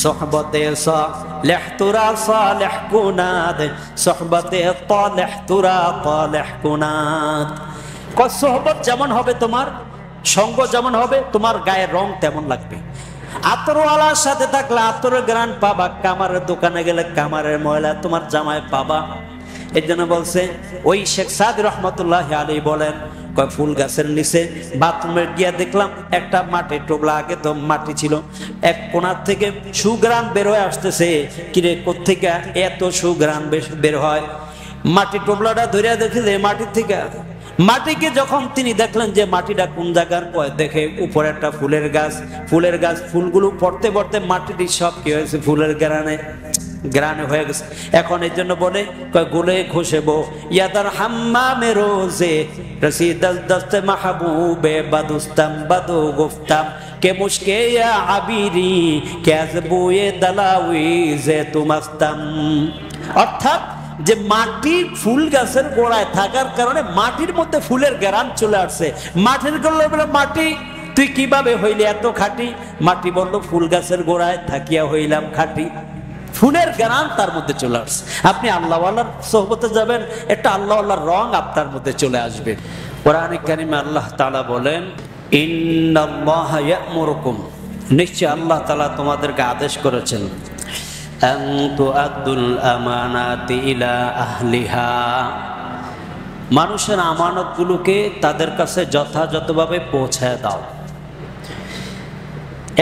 সোহবতে সালেহ তুরা সালেহ কুনাদ, সোহবতে তালেহ তুরা তালেহ কুনাদ। সোহবত যেমন হবে তোমার, সঙ্গ যেমন হবে, তোমার গায়ের রং তেমন লাগবে। আতরওয়ালার সাথে থাকলে আতরের গ্রান পাবা, কামারের দোকানে গেলে কামারের ময়লা তোমার জামায় পাবা। এই জন্য বলছে ওই শেখ সাদি রহমতুল্লাহ আলাইহি বলেন, ফুল গাছের নিচে বাথরুমে গিয়া দেখলাম একটা মাটির টোবলা, আগে তো মাটি ছিল, এক কোণার থেকে সুগ্রান বের হয়ে আসতেছে। কিরে কোত্থেকে এত সুগ্রান বের হয়? মাটির টোবলাটা ধরিয়া দেখে যে মাটির থেকে। মাটিকে যখন তিনি দেখলেন যে মাটিটা কোন জায়গার, দেখে উপরে একটা ফুলের গাছ, ফুলের গাছ ফুলগুলো পড়তে পড়তে মাটিটি সব কি হয়েছে, ফুলের গ্রানে হয়ে গেছে। এখন এই জন্য বলে গোলে ঘষেবো ইয়াদার হাম্মামে রোজে রসিদাল দস্তে মাহবুবে বাদুস্তাম বাদু গুফতাম কে মুশকে ইয়া আবিরি কে আজবুয়ে দালাউই যে তুমাস্তাম। অর্থাৎ যে মাটি ফুল গাছের গোড়ায় থাকার কারণে মাটির মধ্যে ফুলের গ্রান চলে আসছে। মাটির গোড়ায় বলে, মাটি তুই কিভাবে হইলি এত খাঁটি? মাটি বলল, ফুল গাছের গোড়ায় থাকিয়া হইলাম খাঁটি। ফুলের গ্রান তার মধ্যে চলে আসছে। আপনি আল্লাহওয়ালার সোহবতে যাবেন, একটা আল্লাহওয়ালার রং আপনার মধ্যে চলে আসবে। কোরআনে কারিমে আল্লাহ তাআলা বলেন, ইন্নাল্লাহা ইয়া'মুরুকুম, নিশ্চয় আল্লাহ তাআলা তোমাদেরকে আদেশ করেছেন, আন তুআদ্দুল আমানাতি ইলা আহলিহা, মানুষের আমানতগুলোকে তাদের কাছে যথাযথভাবে পৌঁছায় দাও।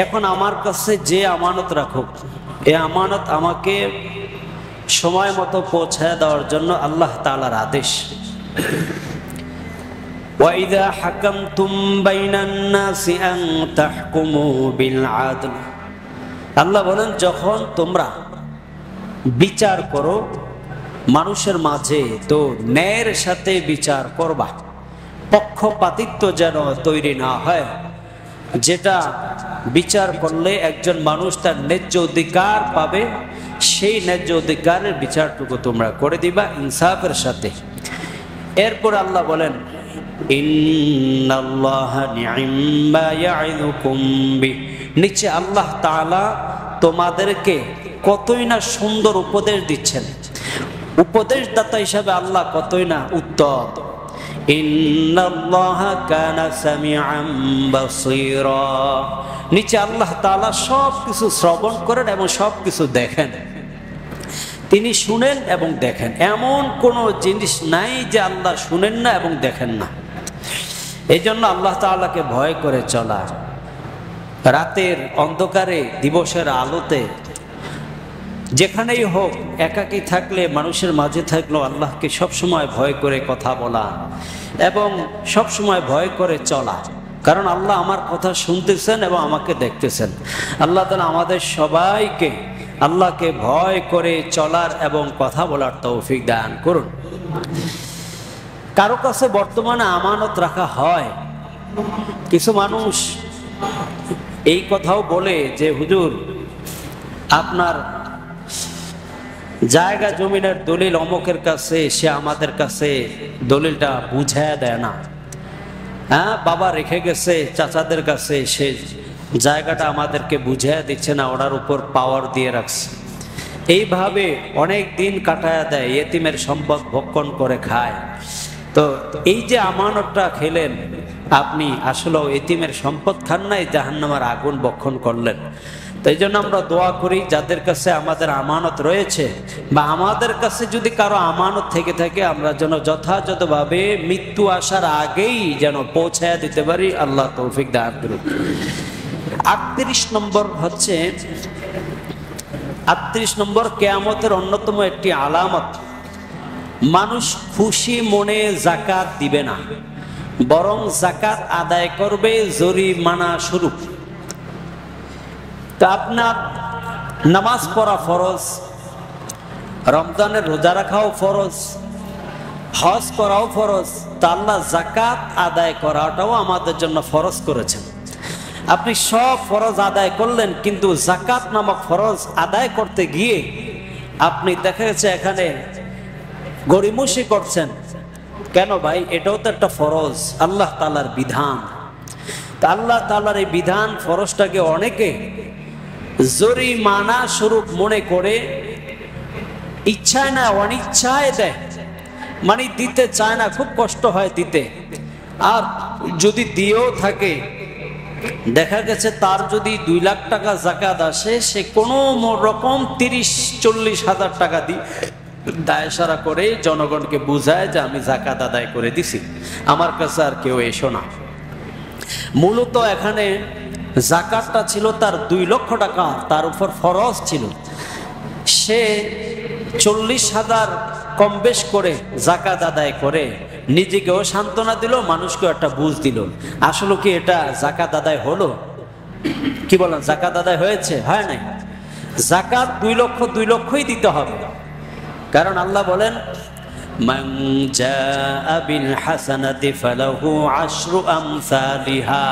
এখন আমার কাছে যে আমানত রাখুক, এই আমানত আমাকে সময় মতো পৌঁছায় দেওয়ার জন্য আল্লাহ তাআলার আদেশ। ওয়াইদা হাকামতুম বাইনান নাসি আন তাহকুমু বিল আদল, আল্লাহ বলেন যখন তোমরা বিচার করো মানুষের মাঝে, তো ন্যায়ের সাথে বিচার করবা, পক্ষপাতিত্ব যেন তৈরি না হয়। যেটা বিচার করলে একজন মানুষ তার ন্যায্য অধিকার পাবে, সেই ন্যায্য অধিকারের বিচারটুকু তোমরা করে দিবা ইনসাফের সাথে। এরপর আল্লাহ বলেন, ইন্নাল্লাহা নি'ম্মা ইয়া'iদুকুম বি, নিচে আল্লাহ তাআলা তোমাদেরকে কতই না সুন্দর উপদেশ দিচ্ছেন। উপদেশদাতা হিসাবে আল্লাহ কতই না উত্তম। ইন্নাল্লাহা কানা সামিআন বাসীরা, নিচে আল্লাহ তাআলা সব কিছু শ্রবণ করেন এবং সব কিছু দেখেন। তিনি শুনেন এবং দেখেন, এমন কোনো জিনিস নাই যে আল্লাহ শুনেন না এবং দেখেন না। এই জন্য আল্লাহ তাআলাকে ভয় করে চলা, রাতের অন্ধকারে দিবসের আলোতে যেখানেই হোক, একাকী থাকলে মানুষের মাঝে থাকলেও আল্লাহকে সবসময় ভয় করে কথা বলা এবং সবসময় ভয় করে চলা। কারণ আল্লাহ আমার কথা শুনতেছেন এবং আমাকে দেখতেছেন। আল্লাহ তাআলা আমাদের সবাইকে আল্লাহকে ভয় করে চলার এবং কথা বলার তৌফিক দান করুন। কারো কাছে বর্তমানে আমানত রাখা হয়, কিছু মানুষ এই কথাও বলে যে হুজুর আপনার জায়গা জমিনের দলিল অমুকের কাছে, সে আমাদের কাছে দলিলটা বুঝায় দেয় না। হ্যাঁ, বাবা রেখে গেছে চাচাদের কাছে, সে জায়গাটা আমাদেরকে বুঝায় দিচ্ছে না, ওনার উপর পাওয়ার দিয়ে রাখছে। এইভাবে অনেক দিন কাটায় দেয়, ইতিমের সম্পদ ভক্ষণ করে খায়। তো এই যে আমানতটা খেলেন আপনি, আসলে ইতিমের সম্পদ খান নাই, জাহান্নামের আগুন ভক্ষণ করলেন। তাই জন্য আমরা দোয়া করি, যাদের কাছে আমাদের আমানত রয়েছে বা আমাদের কাছে যদি কারো আমানত থেকে থাকে, আমরা যেন যথাযথভাবে মৃত্যু আসার আগেই যেন পৌঁছায় দিতে পারি। আল্লাহ তৌফিক দান করুন। 38 নম্বর হচ্ছে, 38 নম্বর কিয়ামতের অন্যতম একটি আলামত, মানুষ খুশি মনে যাকাত দিবে না, বরং যাকাত আদায় করবে জরিমানা স্বরূপ। তা আপনার নামাজ পড়া ফরজ, রমজানের রোজা রাখাও ফরজ, হজ করাও ফরজ, তা আল্লাহ যাকাত আদায় করাটাও আমাদের জন্য ফরজ করেছেন। আপনি সব ফরজ আদায় করলেন, কিন্তু যাকাত নামক ফরজ আদায় করতে গিয়ে আপনি দেখা গেছে এখানে গড়িমসি করছেন। কেন ভাই? এটাও তো একটা ফরজ, আল্লাহ তাআলার বিধান। তা আল্লাহ তাআলার এই বিধান ফরজটাকে অনেকে জরিমানা স্বরূপ মনে করে ইচ্ছায় না অনিচ্ছায় দেয়, মানে দিতে চায় না, খুব কষ্ট হয় দিতে। আর যদি দিয়েও থাকে, দেখা গেছে তার যদি 2 লাখ টাকা যাকাত আসে, সে কোনো রকম 30-40 হাজার টাকা দায় সারা করে জনগণকে বুঝায় যে আমি যাকাত আদায় করে দিছি, আমার কাছে আর কেউ এসো না। মূলত এখানে যাকাতটা ছিল তার 2 লক্ষ টাকা, তার উপর ফরজ ছিল। সে 40,000 কম বেশ করে যাকাত আদায় করে নিজেকেও সান্ত্বনা দিল, মানুষকেও একটা বুঝ দিল। আসলে কি এটা যাকাত আদায় হলো? কি বলেন, যাকাত আদায় হয়েছে? হয় নাই। যাকাত 2 লক্ষ 2 লক্ষই দিতে হবে, কারণ আল্লাহ বলেন মান জাআ বিল হাসানাতি ফালাহু আশরু আমসালিহা।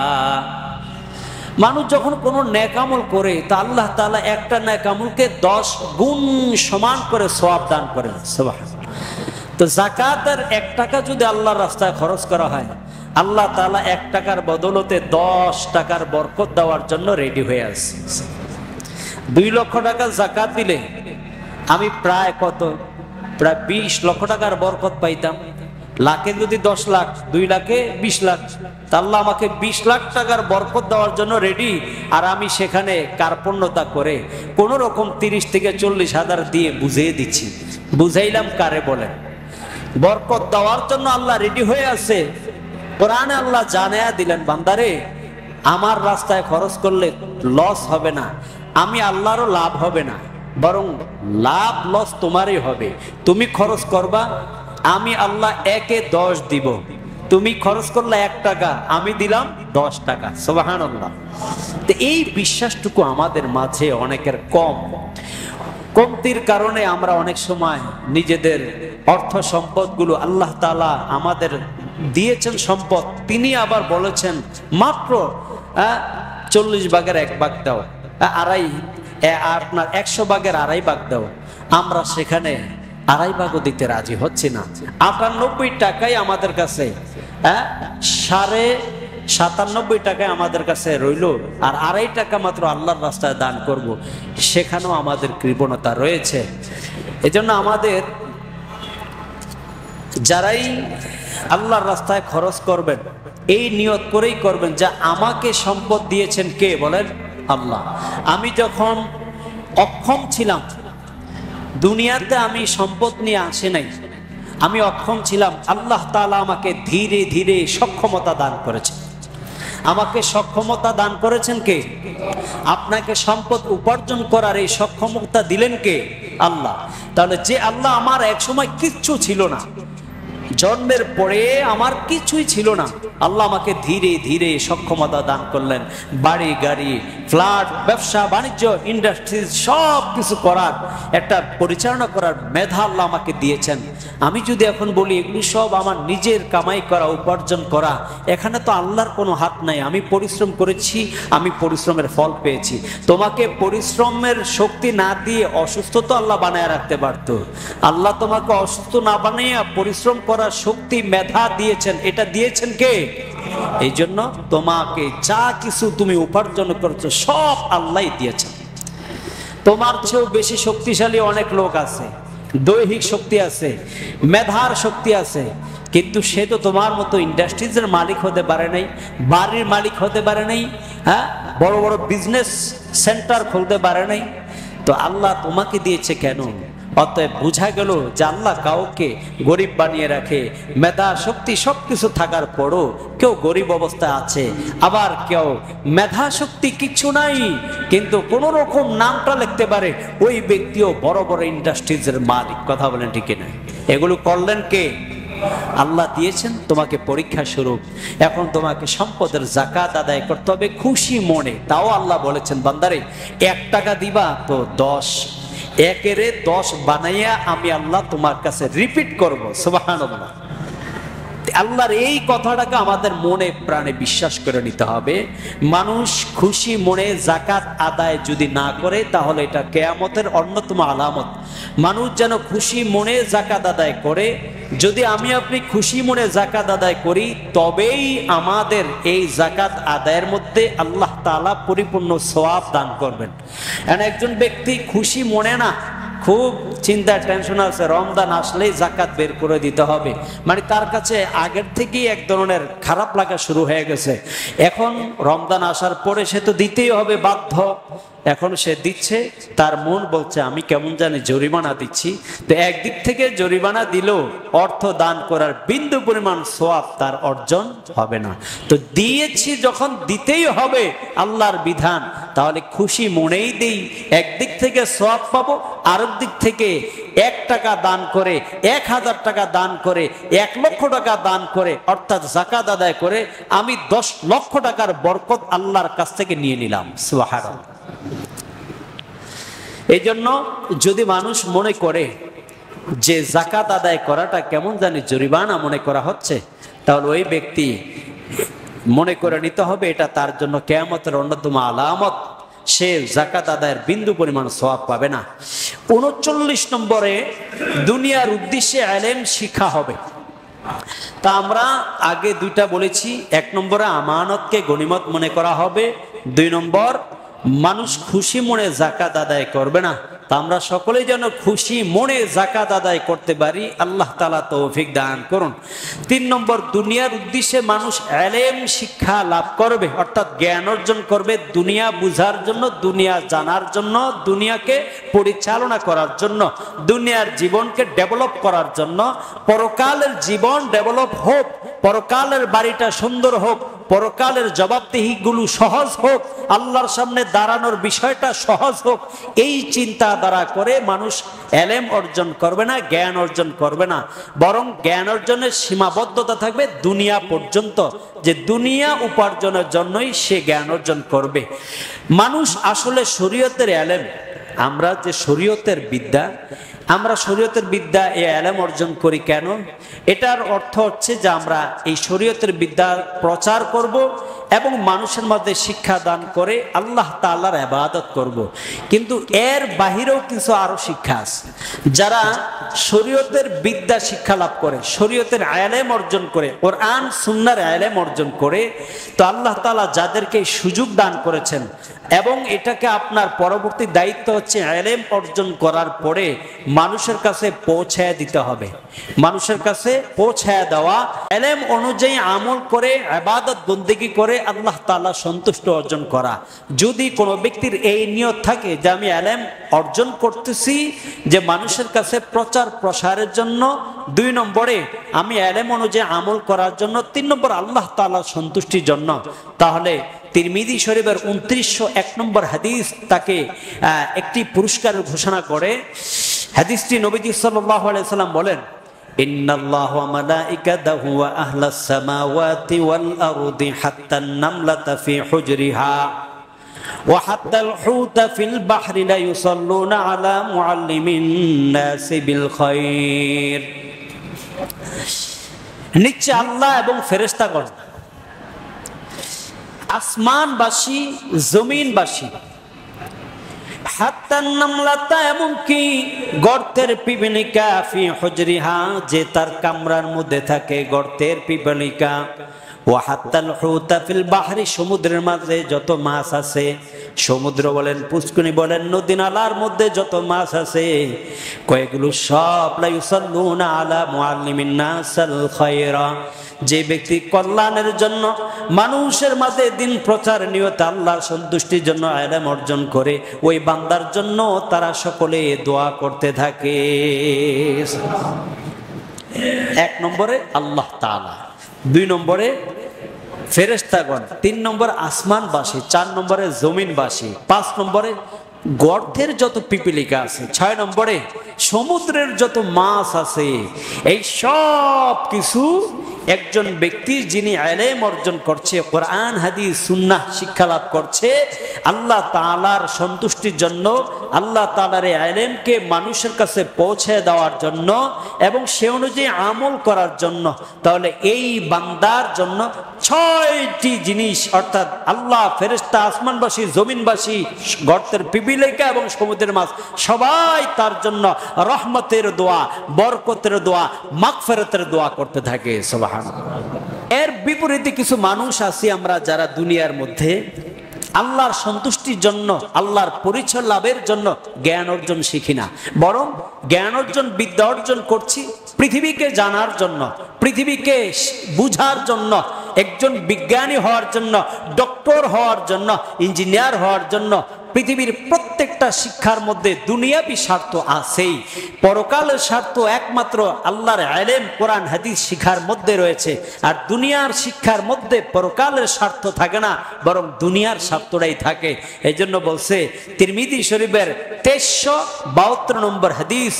মানুষ যখন কোনো নেক আমল করে, তা আল্লাহ তাআলা একটা নেক আমলকে 10 গুণ সমান করে সওয়াব দান করেন। সুবহানাল্লাহ। তো যাকাতের 1 টাকা যদি আল্লাহর রাস্তায় খরচ করা হয়, আল্লাহ তাআলা 1 টাকার বদলতে 10 টাকার বরকত দেওয়ার জন্য রেডি হয়ে আছে। 2 লক্ষ টাকা যাকাত দিলে আমি প্রায় 20 লক্ষ টাকার বরকত পাইতাম। লাখে যদি 10 লাখ, 2 লাখে 20 লাখ, তা আল্লাহ আমাকে 20 লাখ টাকার বরকত দেওয়ার জন্য রেডি। আর আমি সেখানে কার্পণ্যতা করে কোন রকম 30 থেকে 40 হাজার দিয়ে বুঝিয়ে দিচ্ছি। বুঝাইলাম কারে বলেন? বরকত দেওয়ার জন্য আল্লাহ রেডি হয়ে আছে। কোরআনে আল্লাহ জানায়া দিলেন, বান্দারে আমার রাস্তায় খরচ করলে লস হবে না, আমি আল্লাহরও লাভ হবে না, বরং লাভ লস তোমারই হবে। তুমি খরচ করবা, আমি আল্লাহ 1-এ 10 দিব। তুমি খরচ করলে 1 টাকা, আমি দিলাম 10 টাকা। সুবহানাল্লাহ। তো এই বিশ্বাসটুকু আমাদের মাঝে অনেকের কমতির কারণে আমরা অনেক সময় নিজেদের অর্থ সম্পদগুলো, আল্লাহ তাআলা আমাদের দিয়েছেন সম্পদ, তিনি আবার বলেছেন মাত্র 40 ভাগের 1 ভাগ দাও, আপনার 100 ভাগের 2.5 ভাগ দাও। আমরা সেখানে 2.5 ভাগও দিতে রাজি হচ্ছি না। 98 টাকাই আমাদের কাছে, 97.5 টাকায় আমাদের কাছে রইল, আর 2.5 টাকা মাত্র আল্লাহর রাস্তায় দান করব, সেখানেও আমাদের কৃপণতা রয়েছে। এজন্য আমাদের যারাই আল্লাহর রাস্তায় খরচ করবেন, এই নিয়ত করেই করবেন যে আমাকে সম্পদ দিয়েছেন কে বলেন? আল্লাহ। আমি যখন অক্ষম ছিলাম, দুনিয়াতে আমি সম্পদ নিয়ে আসি নাই, আমি অক্ষম ছিলাম, আল্লাহ তাআলা আমাকে ধীরে ধীরে সক্ষমতা দান করেছেন। আমাকে সক্ষমতা দান করেছেন কে? আপনাকে সম্পদ উপার্জন করার এই সক্ষমতা দিলেন কে? আল্লাহ। তাহলে যে আল্লাহ, আমার এক সময় কিচ্ছু ছিল না, জন্মের পরে আমার কিছুই ছিল না, আল্লাহ আমাকে ধীরে ধীরে সক্ষমতা দান করলেন। বাড়ি গাড়ি, ফ্ল্যাট, ব্যবসা বাণিজ্য, ইন্ডাস্ট্রি সব কিছু করার, একটা পরিচালনা করার মেধা আল্লাহ আমাকে দিয়েছেন। আমি যদি এখন বলি এগুলি সব আমার নিজের কামাই করা, উপার্জন করা, এখানে তো আল্লাহর কোনো হাত নাই। আমি পরিশ্রম করেছি, আমি পরিশ্রমের ফল পেয়েছি। তোমাকে পরিশ্রমের শক্তি না দিয়ে অসুস্থ তো আল্লাহ বানায় রাখতে পারতো। আল্লাহ তোমাকে অসুস্থ না বানাইয়া পরিশ্রম করার শক্তি, মেধা দিয়েছেন। এটা দিয়েছেন কে? এই জন্য তোমাকে যা কিছু তুমি উপার্জন করছো সব আল্লাহ দিয়েছেন। তোমার চেয়েও বেশি শক্তিশালী অনেক লোক আছে, দৈহিক শক্তি আছে, মেধার শক্তি আছে, কিন্তু সে তো তোমার মতো ইন্ডাস্ট্রিজের মালিক হতে পারে নাই, বাড়ির মালিক হতে পারে নাই, বড় বড় বিজনেস সেন্টার খুলতে পারে নাই। তো আল্লাহ তোমাকে দিয়েছে কেন? অতএব বোঝা গেল যে আল্লাহ কাউকে গরিব বানিয়ে রাখে। মেধা শক্তি সবকিছু থাকার পরও কেউ গরিব অবস্থায় আছে, আবার কেউ মেধা শক্তি কিচ্ছু নাই কিন্তু কোন রকম নামটা লিখতে পারে, ওই ব্যক্তিও বড় বড় ইন্ডাস্ট্রিজের মালিক। কথা বলেন ঠিক না? এগুলো করলেন কে? আল্লাহ দিয়েছেন তোমাকে পরীক্ষা স্বরূপ। এখন তোমাকে সম্পদের যাকাত আদায় করতে হবে খুশি মনে। তাও আল্লাহ বলেছেন, বান্দারে 1 টাকা দিবা তো 10, 1-এর 10 বানাইয়া আমি আল্লাহ তোমার কাছে রিপিট করব। সুবহানাল্লাহ। আল্লাহর এই কথাটাকে আমাদের মনে প্রাণে বিশ্বাস করে নিতে হবে। মানুষ খুশি মনে যাকাত আদায় যদি না করে তাহলে এটা কিয়ামতের অন্যতম আলামত। মানুষ যেন খুশি মনে যাকাত আদায় করে। যদি আমি আপনি খুশি মনে যাকাত আদায় করি তবেই আমাদের এই যাকাত আদায়ের মধ্যে আল্লাহ তাআলা পরিপূর্ণ সওয়াব দান করবেন। একজন ব্যক্তি খুশি মনে না, খুব চিন্তা টেনশন আছে, রমজান আসলেই যাকাত বের করে দিতে হবে, মানে তার কাছে আগের থেকেই এক ধরনের খারাপ লাগা শুরু হয়ে গেছে। এখন রমজান আসার পরে সে তো দিতেই হবে বাধ্য, এখন সে দিচ্ছে, তার মন বলছে আমি কেমন জানি জরিমানা দিচ্ছি। তো একদিক থেকে জরিমানা দিলেও অর্থ দান করার বিন্দু পরিমাণ সওয়াব তার অর্জন হবে না। তো দিয়েছি যখন দিতেই হবে আল্লাহর বিধান, তাহলে খুশি মনেই দেই। একদিক থেকে সওয়াব পাবো, আরেক দিক থেকে 1 টাকা দান করে, 1000 টাকা দান করে, 1 লক্ষ টাকা দান করে, অর্থাৎ যাকাত আদায় করে আমি 10 লক্ষ টাকার বরকত আল্লাহর কাছ থেকে নিয়ে নিলাম। সুবহানাল্লাহ। এই জন্য যদি মানুষ মনে করে যে যাকাত আদায় করাটা কেমন জানি জরিমানা মনে করা হচ্ছে, তাহলে ওই ব্যক্তি মনে করে নিতে হবে এটা তার জন্য কিয়ামতের অন্যতম আলামত। সে যাকাত আদায়ের বিন্দু পরিমাণ সওয়াব পাবে না। 39 নম্বরে দুনিয়ার উদ্দেশ্যে ইলম শিক্ষা হবে। তা আমরা আগে 2টা বলেছি। 1 নম্বরে আমানতকে গনিমত মনে করা হবে। 2 নম্বর মানুষ খুশি মনে যাকাত আদায় করবে না। তা আমরা সকলেই যেন খুশি মনে যাকাত আদায় করতে পারি, আল্লাহ তাআলা তৌফিক দান করুন। 3 নম্বর দুনিয়ার উদ্দেশ্যে মানুষ ইলম শিক্ষা লাভ করবে, অর্থাৎ জ্ঞান অর্জন করবে দুনিয়া বুঝার জন্য, দুনিয়া জানার জন্য, দুনিয়াকে পরিচালনা করার জন্য, দুনিয়ার জীবনকে ডেভেলপ করার জন্য। পরকালের জীবন ডেভেলপ হোক, পরকালের বাড়িটা সুন্দর হোক, পরকালের জবাবদিহিগুলো সহজ হোক, আল্লাহর সামনে দাঁড়ানোর বিষয়টা সহজ হোক, এই চিন্তা দ্বারা করে মানুষ ইলম অর্জন করবে না, জ্ঞান অর্জন করবে না। বরং জ্ঞান অর্জনের সীমাবদ্ধতা থাকবে দুনিয়া পর্যন্ত, যে দুনিয়া উপার্জনের জন্যই সে জ্ঞান অর্জন করবে। মানুষ আসলে শরীয়তের ইলম, আমরা যে শরীয়তের বিদ্যা, আমরা শরীয়তের বিদ্যা এই ইলম অর্জন করি কেন? এটার অর্থ হচ্ছে যে আমরা এই শরীয়তের বিদ্যা প্রচার করব এবং মানুষের মধ্যে শিক্ষা দান করে আল্লাহ তাআলার ইবাদত করব। কিন্তু এর বাহিরেও কিছু আরো শিক্ষা আছে। যারা শরীয়তের বিদ্যা শিক্ষা লাভ করে, শরীয়তের ইলম অর্জন করে, কোরআন সুন্নাহর ইলম অর্জন করে, তো আল্লাহ তাআলা যাদেরকে সুযোগ দান করেছেন এবং এটাকে আপনার পরবর্তী দায়িত্ব হচ্ছে ইলম অর্জন করার পরে মানুষের কাছে পৌঁছায় দিতে হবে। মানুষের কাছে পৌঁছায় দেওয়া, ইলম অনুযায়ী আমল করে ইবাদত বন্দেগী করে আল্লাহ তাআলা সন্তুষ্ট অর্জন করা। যদি কোনো ব্যক্তির এই নিয়ত থাকে যে আমি ইলম অর্জন করতেছি যে মানুষের কাছে প্রচার প্রসারের জন্য, 2 নম্বরে আমি ইলম অনুযায়ী আমল করার জন্য, 3 নম্বর আল্লাহ তাআলার সন্তুষ্টির জন্য, তাহলে তিরমিজি শরীফের 2901 নম্বর হাদিস তাকে একটি পুরস্কারের ঘোষণা করে। হাদিসটি নবীজি সাল্লাল্লাহু আলাইহি সাল্লাম বলেন, ইন্নাল্লাহা ওয়া মালাইকাতাহু ওয়া আহলাস সামাওয়াতি ওয়াল আরদি হাত্তান নামলাতা ফি হুজরিহা ওয়া হাত্তাল হুতা ফিল বাহরি লা ইউসাল্লুনা আলা মুআল্লিমিন নাসি বিল খায়র। নিশ্চয় আল্লাহ এবং ফেরেশতাগণ, আসমানবাসী, জমিনবাসী, হাত্তান নামলাতা এমনকি গর্তের পিপলিকা ফি হুজরিহা যে তার কামরার মধ্যে থাকে, গর্তের পিপলিকা, ওয়া হাত্তাল হুতা ফিল বাহরি সমুদ্রের মাঝে যত মাছ আছে, সমুদ্র বলেন, পুষ্করিণী বলেন, নদী নালার মধ্যে যত মাছ আছে, কয়েকগুলো সব লা ইউসাল্লুনা আলা মুআল্লিমিন নাসাল খায়রা, যে ব্যক্তি কল্যাণের জন্য মানুষের মাঝে দিন প্রচার নিয়ত আল্লাহর সন্তুষ্টির জন্য ইলম অর্জন করে, ওই বান্দার জন্য তারা সকলে দোয়া করতে থাকে। 1 নম্বরে আল্লাহ তাআলা, 2 নম্বরে ফেরেশতাগণ, 3 নম্বরে আসমানবাসী, 4 নম্বরে জমিনবাসী, 5 নম্বরে গর্তের যত পিপলিকা আছে, 6 নম্বরে সমুদ্রের যত মাছ আছে, এই সব কিছু একজন ব্যক্তি যিনি ইলম অর্জন করছে, কোরআন হাদিস সুন্নাহ শিক্ষা লাভ করছে আল্লাহ তাআলার সন্তুষ্টির জন্য, আল্লাহ তাআলার এই ইলমকে মানুষের কাছে পৌঁছে দেওয়ার জন্য এবং সে অনুযায়ী আমল করার জন্য, তাহলে এই বান্দার জন্য 6টি জিনিস, অর্থাৎ আল্লাহ, ফেরেশতা, আসমানবাসী, জমিনবাসী, গর্তের পিপিলিকা এবং সমুদ্রের মাছ সবাই তার জন্য রহমতের দোয়া, বরকতের দোয়া, মাগফিরাতের দোয়া করতে থাকে। সুবহানাল্লাহ। এর বিপরীতে কিছু মানুষ আছি আমরা যারা দুনিয়ার মধ্যে আল্লাহর সন্তুষ্টির জন্য, আল্লাহর পরিচয় লাভের জন্য জ্ঞান অর্জন শিখি না, বরং জ্ঞান অর্জন, বিদ্যা অর্জন করছি পৃথিবীকে জানার জন্য, পৃথিবীকে বুঝার জন্য, একজন বিজ্ঞানী হওয়ার জন্য, ডক্টর হওয়ার জন্য, ইঞ্জিনিয়ার হওয়ার জন্য। পৃথিবীর প্রত্যেকটা শিক্ষার মধ্যে দুনিয়াবী স্বার্থ আছেই, পরকালের স্বার্থ একমাত্র আল্লাহর ইলম, কোরআন হাদিস শিক্ষার মধ্যে রয়েছে। আর দুনিয়ার শিক্ষার মধ্যে পরকালের স্বার্থ থাকে না, বরং দুনিয়ার স্বার্থটাই থাকে। এই জন্য বলছে তিরমিজি শরীফের 2372 নম্বর হাদিস,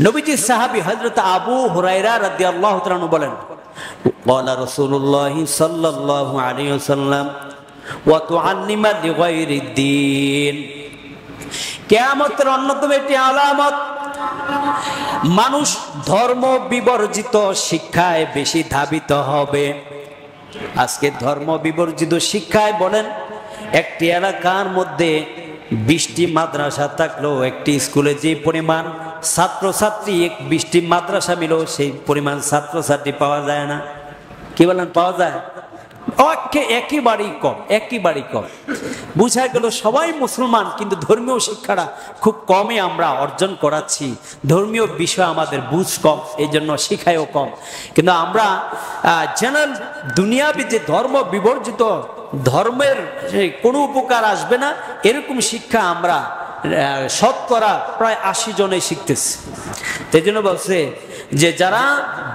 নবীজি সাহাবী হযরত আবু হুরায়রা রাদিয়াল্লাহু তাআলা আনহু বলেন, ক্বালা রাসূলুল্লাহ সাল্লাল্লাহু আলাইহি ওয়াসাল্লাম ওয়া তুআল্লিমা লিগায়রিদ দ্বীন। কিয়ামতের অন্যতম একটি আলামত, মানুষ ধর্ম বিবর্জিত শিক্ষায় বেশি ধাবিত হবে। আজকে ধর্ম বিবর্জিত শিক্ষায় বলেন, একটি এলাকার মধ্যে 20টি মাদ্রাসা থাকলেও একটি স্কুলে যে পরিমাণ ছাত্রছাত্রী, 20টি মাদ্রাসা মিলেও সেই পরিমাণ ছাত্রছাত্রী পাওয়া যায় না। কি বলেন, পাওয়া যায়? একেবারেই কম, একেবারেই কম। বুঝা গেল সবাই মুসলমান, কিন্তু ধর্মীয় শিক্ষাটা খুব কমই আমরা অর্জন করাচ্ছি। ধর্মীয় বিষয় আমাদের বুঝ কম, এই জন্য শিখায়ও কম। কিন্তু আমরা জেনারেল দুনিয়াবি যে ধর্ম বিবর্জিত, ধর্মের কোনো উপকার আসবে না এরকম শিক্ষা আমরা শতকরা প্রায় 80 জনে শিখতেছি। এই জন্য বলছে যে যারা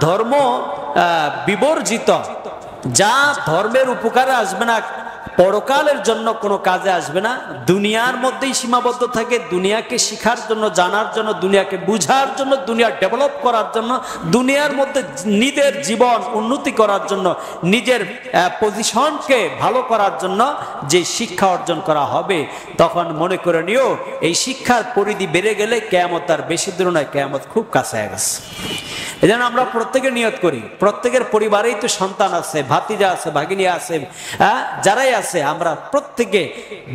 ধর্ম বিবর্জিত, যা ধর্মের উপকারে আসবে না, পরকালের জন্য কোনো কাজে আসবে না, দুনিয়ার মধ্যেই সীমাবদ্ধ থাকে, দুনিয়াকে শিখার জন্য, জানার জন্য, দুনিয়াকে বুঝার জন্য, দুনিয়া ডেভেলপ করার জন্য, দুনিয়ার মধ্যে নিজের জীবন উন্নতি করার জন্য, নিজের পজিশনকে ভালো করার জন্য যে শিক্ষা অর্জন করা হবে, তখন মনে করে নিও এই শিক্ষার পরিধি বেড়ে গেলে কিয়ামত আর বেশি দূর নয়, কিয়ামত খুব কাছে গেছে। এজন্য আমরা প্রত্যেকে নিয়ত করি, প্রত্যেকের পরিবারেই তো সন্তান আছে, ভাতিজা আছে, ভাগিনী আছে, যারাই আছে, আমরা প্রত্যেকে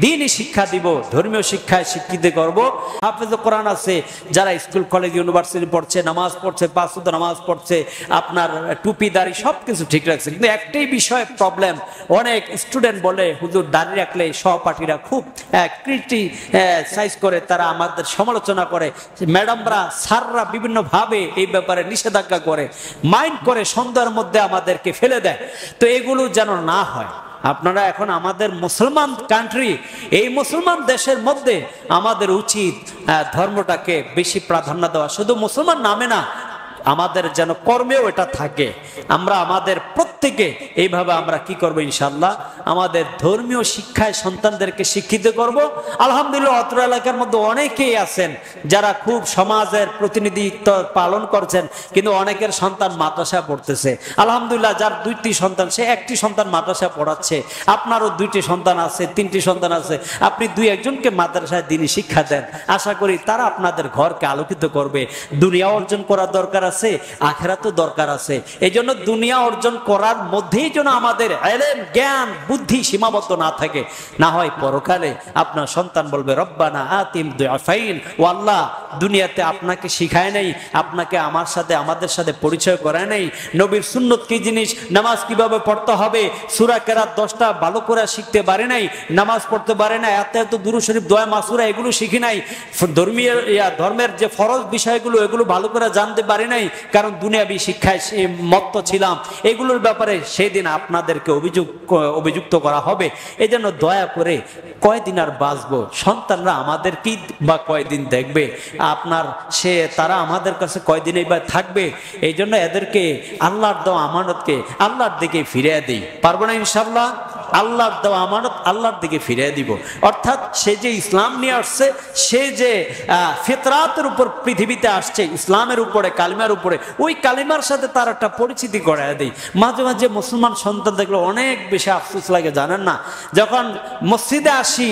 দ্বীনি শিক্ষা দিব, ধর্মীয় শিক্ষায় শিক্ষিত করব। হাফেজ কোরআন আছে, যারা স্কুল কলেজ ইউনিভার্সিটি পড়ছে, নামাজ পড়ছে, 5 ওয়াক্ত নামাজ পড়ছে, আপনার টুপি দাড়ি সবকিছু ঠিক রাখছে, কিন্তু একটাই বিষয় প্রবলেম, অনেক স্টুডেন্ট বলে হুজুর দাড়ি রাখলে সহপাঠীরা খুব ক্রিটিসাইজ করে, তারা আমাদের সমালোচনা করে, ম্যাডামরা, স্যাররা বিভিন্নভাবে এই ব্যাপারে নিষেধাজ্ঞা করে, মাইন্ড করে, সন্ধ্যার মধ্যে আমাদেরকে ফেলে দেয়। তো এগুলো যেন না হয়, আপনারা এখন আমাদের মুসলমান কান্ট্রি, এই মুসলমান দেশের মধ্যে আমাদের উচিত ধর্মটাকে বেশি প্রাধান্য দেওয়া, শুধু মুসলমান নামে না, আমাদের যেন কর্মেও এটা থাকে। আমরা আমাদের প্রত্যেকে এইভাবে আমরা কি করব, ইনশাআল্লাহ আমাদের ধর্মীয় শিক্ষায় সন্তানদেরকে শিক্ষিত করব। আলহামদুলিল্লাহ অত্র এলাকার মধ্যে অনেকেই আছেন যারা খুব সমাজের প্রতিনিধিত্ব পালন করছেন, কিন্তু অনেকের সন্তান মাদ্রাসায় পড়তেছে। আলহামদুলিল্লাহ যার 2টি সন্তান, সে 1টি সন্তান মাদ্রাসায় পড়াচ্ছে। আপনারও 2টি সন্তান আছে, 3টি সন্তান আছে, আপনি 2-1জনকে মাদ্রাসায় দ্বীনি শিক্ষা দেন, আশা করি তারা আপনাদের ঘরকে আলোকিত করবে। দুনিয়া অর্জন করার দরকার আছে, আখিরাতও দরকার আছে। এই জন্য দুনিয়া অর্জন করার মধ্যেই যেন আমাদের ইলম, জ্ঞান, বুদ্ধি সীমাবদ্ধ না থাকে, না হয় পরকালে আপনার সন্তান বলবে রব্বানা আতিম দুআফাইন, ও আল্লাহ দুনিয়াতে আপনাকে শিখায় নাই, আপনাকে আমাদের সাথে পরিচয় করায় নাই, নবীর সুন্নত কি জিনিস, নামাজ কিভাবে পড়তে হবে, সূরা কেরাত 10টা ভালো করে শিখতে পারে নাই, নামাজ পড়তে পারে না, এত দুরূদ শরীফ, দোয়া, মাসুরা এগুলো শিখি নাই, ধর্মের যে ফরজ বিষয়গুলো এগুলো ভালো করে জানতে পারি নাই, কারণ দুনিয়াবী শিক্ষায় মত্ত ছিলাম। এগুলোর ব্যাপারে সেদিন আপনাদেরকে অভিযুক্ত করা হবে। এই জন্য দয়া করে কয়দিন আর বাঁচবো, সন্তানরা আমাদেরকেই বা কয়দিন দেখবে, তারা আমাদের কাছে কয়দিনই বা থাকবে। এই জন্য এদেরকে আল্লাহর দেওয়া আমানতকে আল্লাহর দিকে ফিরিয়ে দিই, পারবো না ইনশাআল্লাহ? আল্লাহর দেওয়া আমানত আল্লাহর দিকে ফিরিয়ে দিব। অর্থাৎ সে যে ইসলাম নিয়ে আসছে, সে যে ফিতরাতের উপর পৃথিবীতে আসছে, ইসলামের উপরে, কালিমার উপরে, ওই কালিমার সাথে তার একটা পরিচিতি গড়ায় দেয়। মাঝে মাঝে মুসলমান সন্তান দেখলে অনেক বেশি আফসোস লাগে, জানেন না? যখন মসজিদে আসি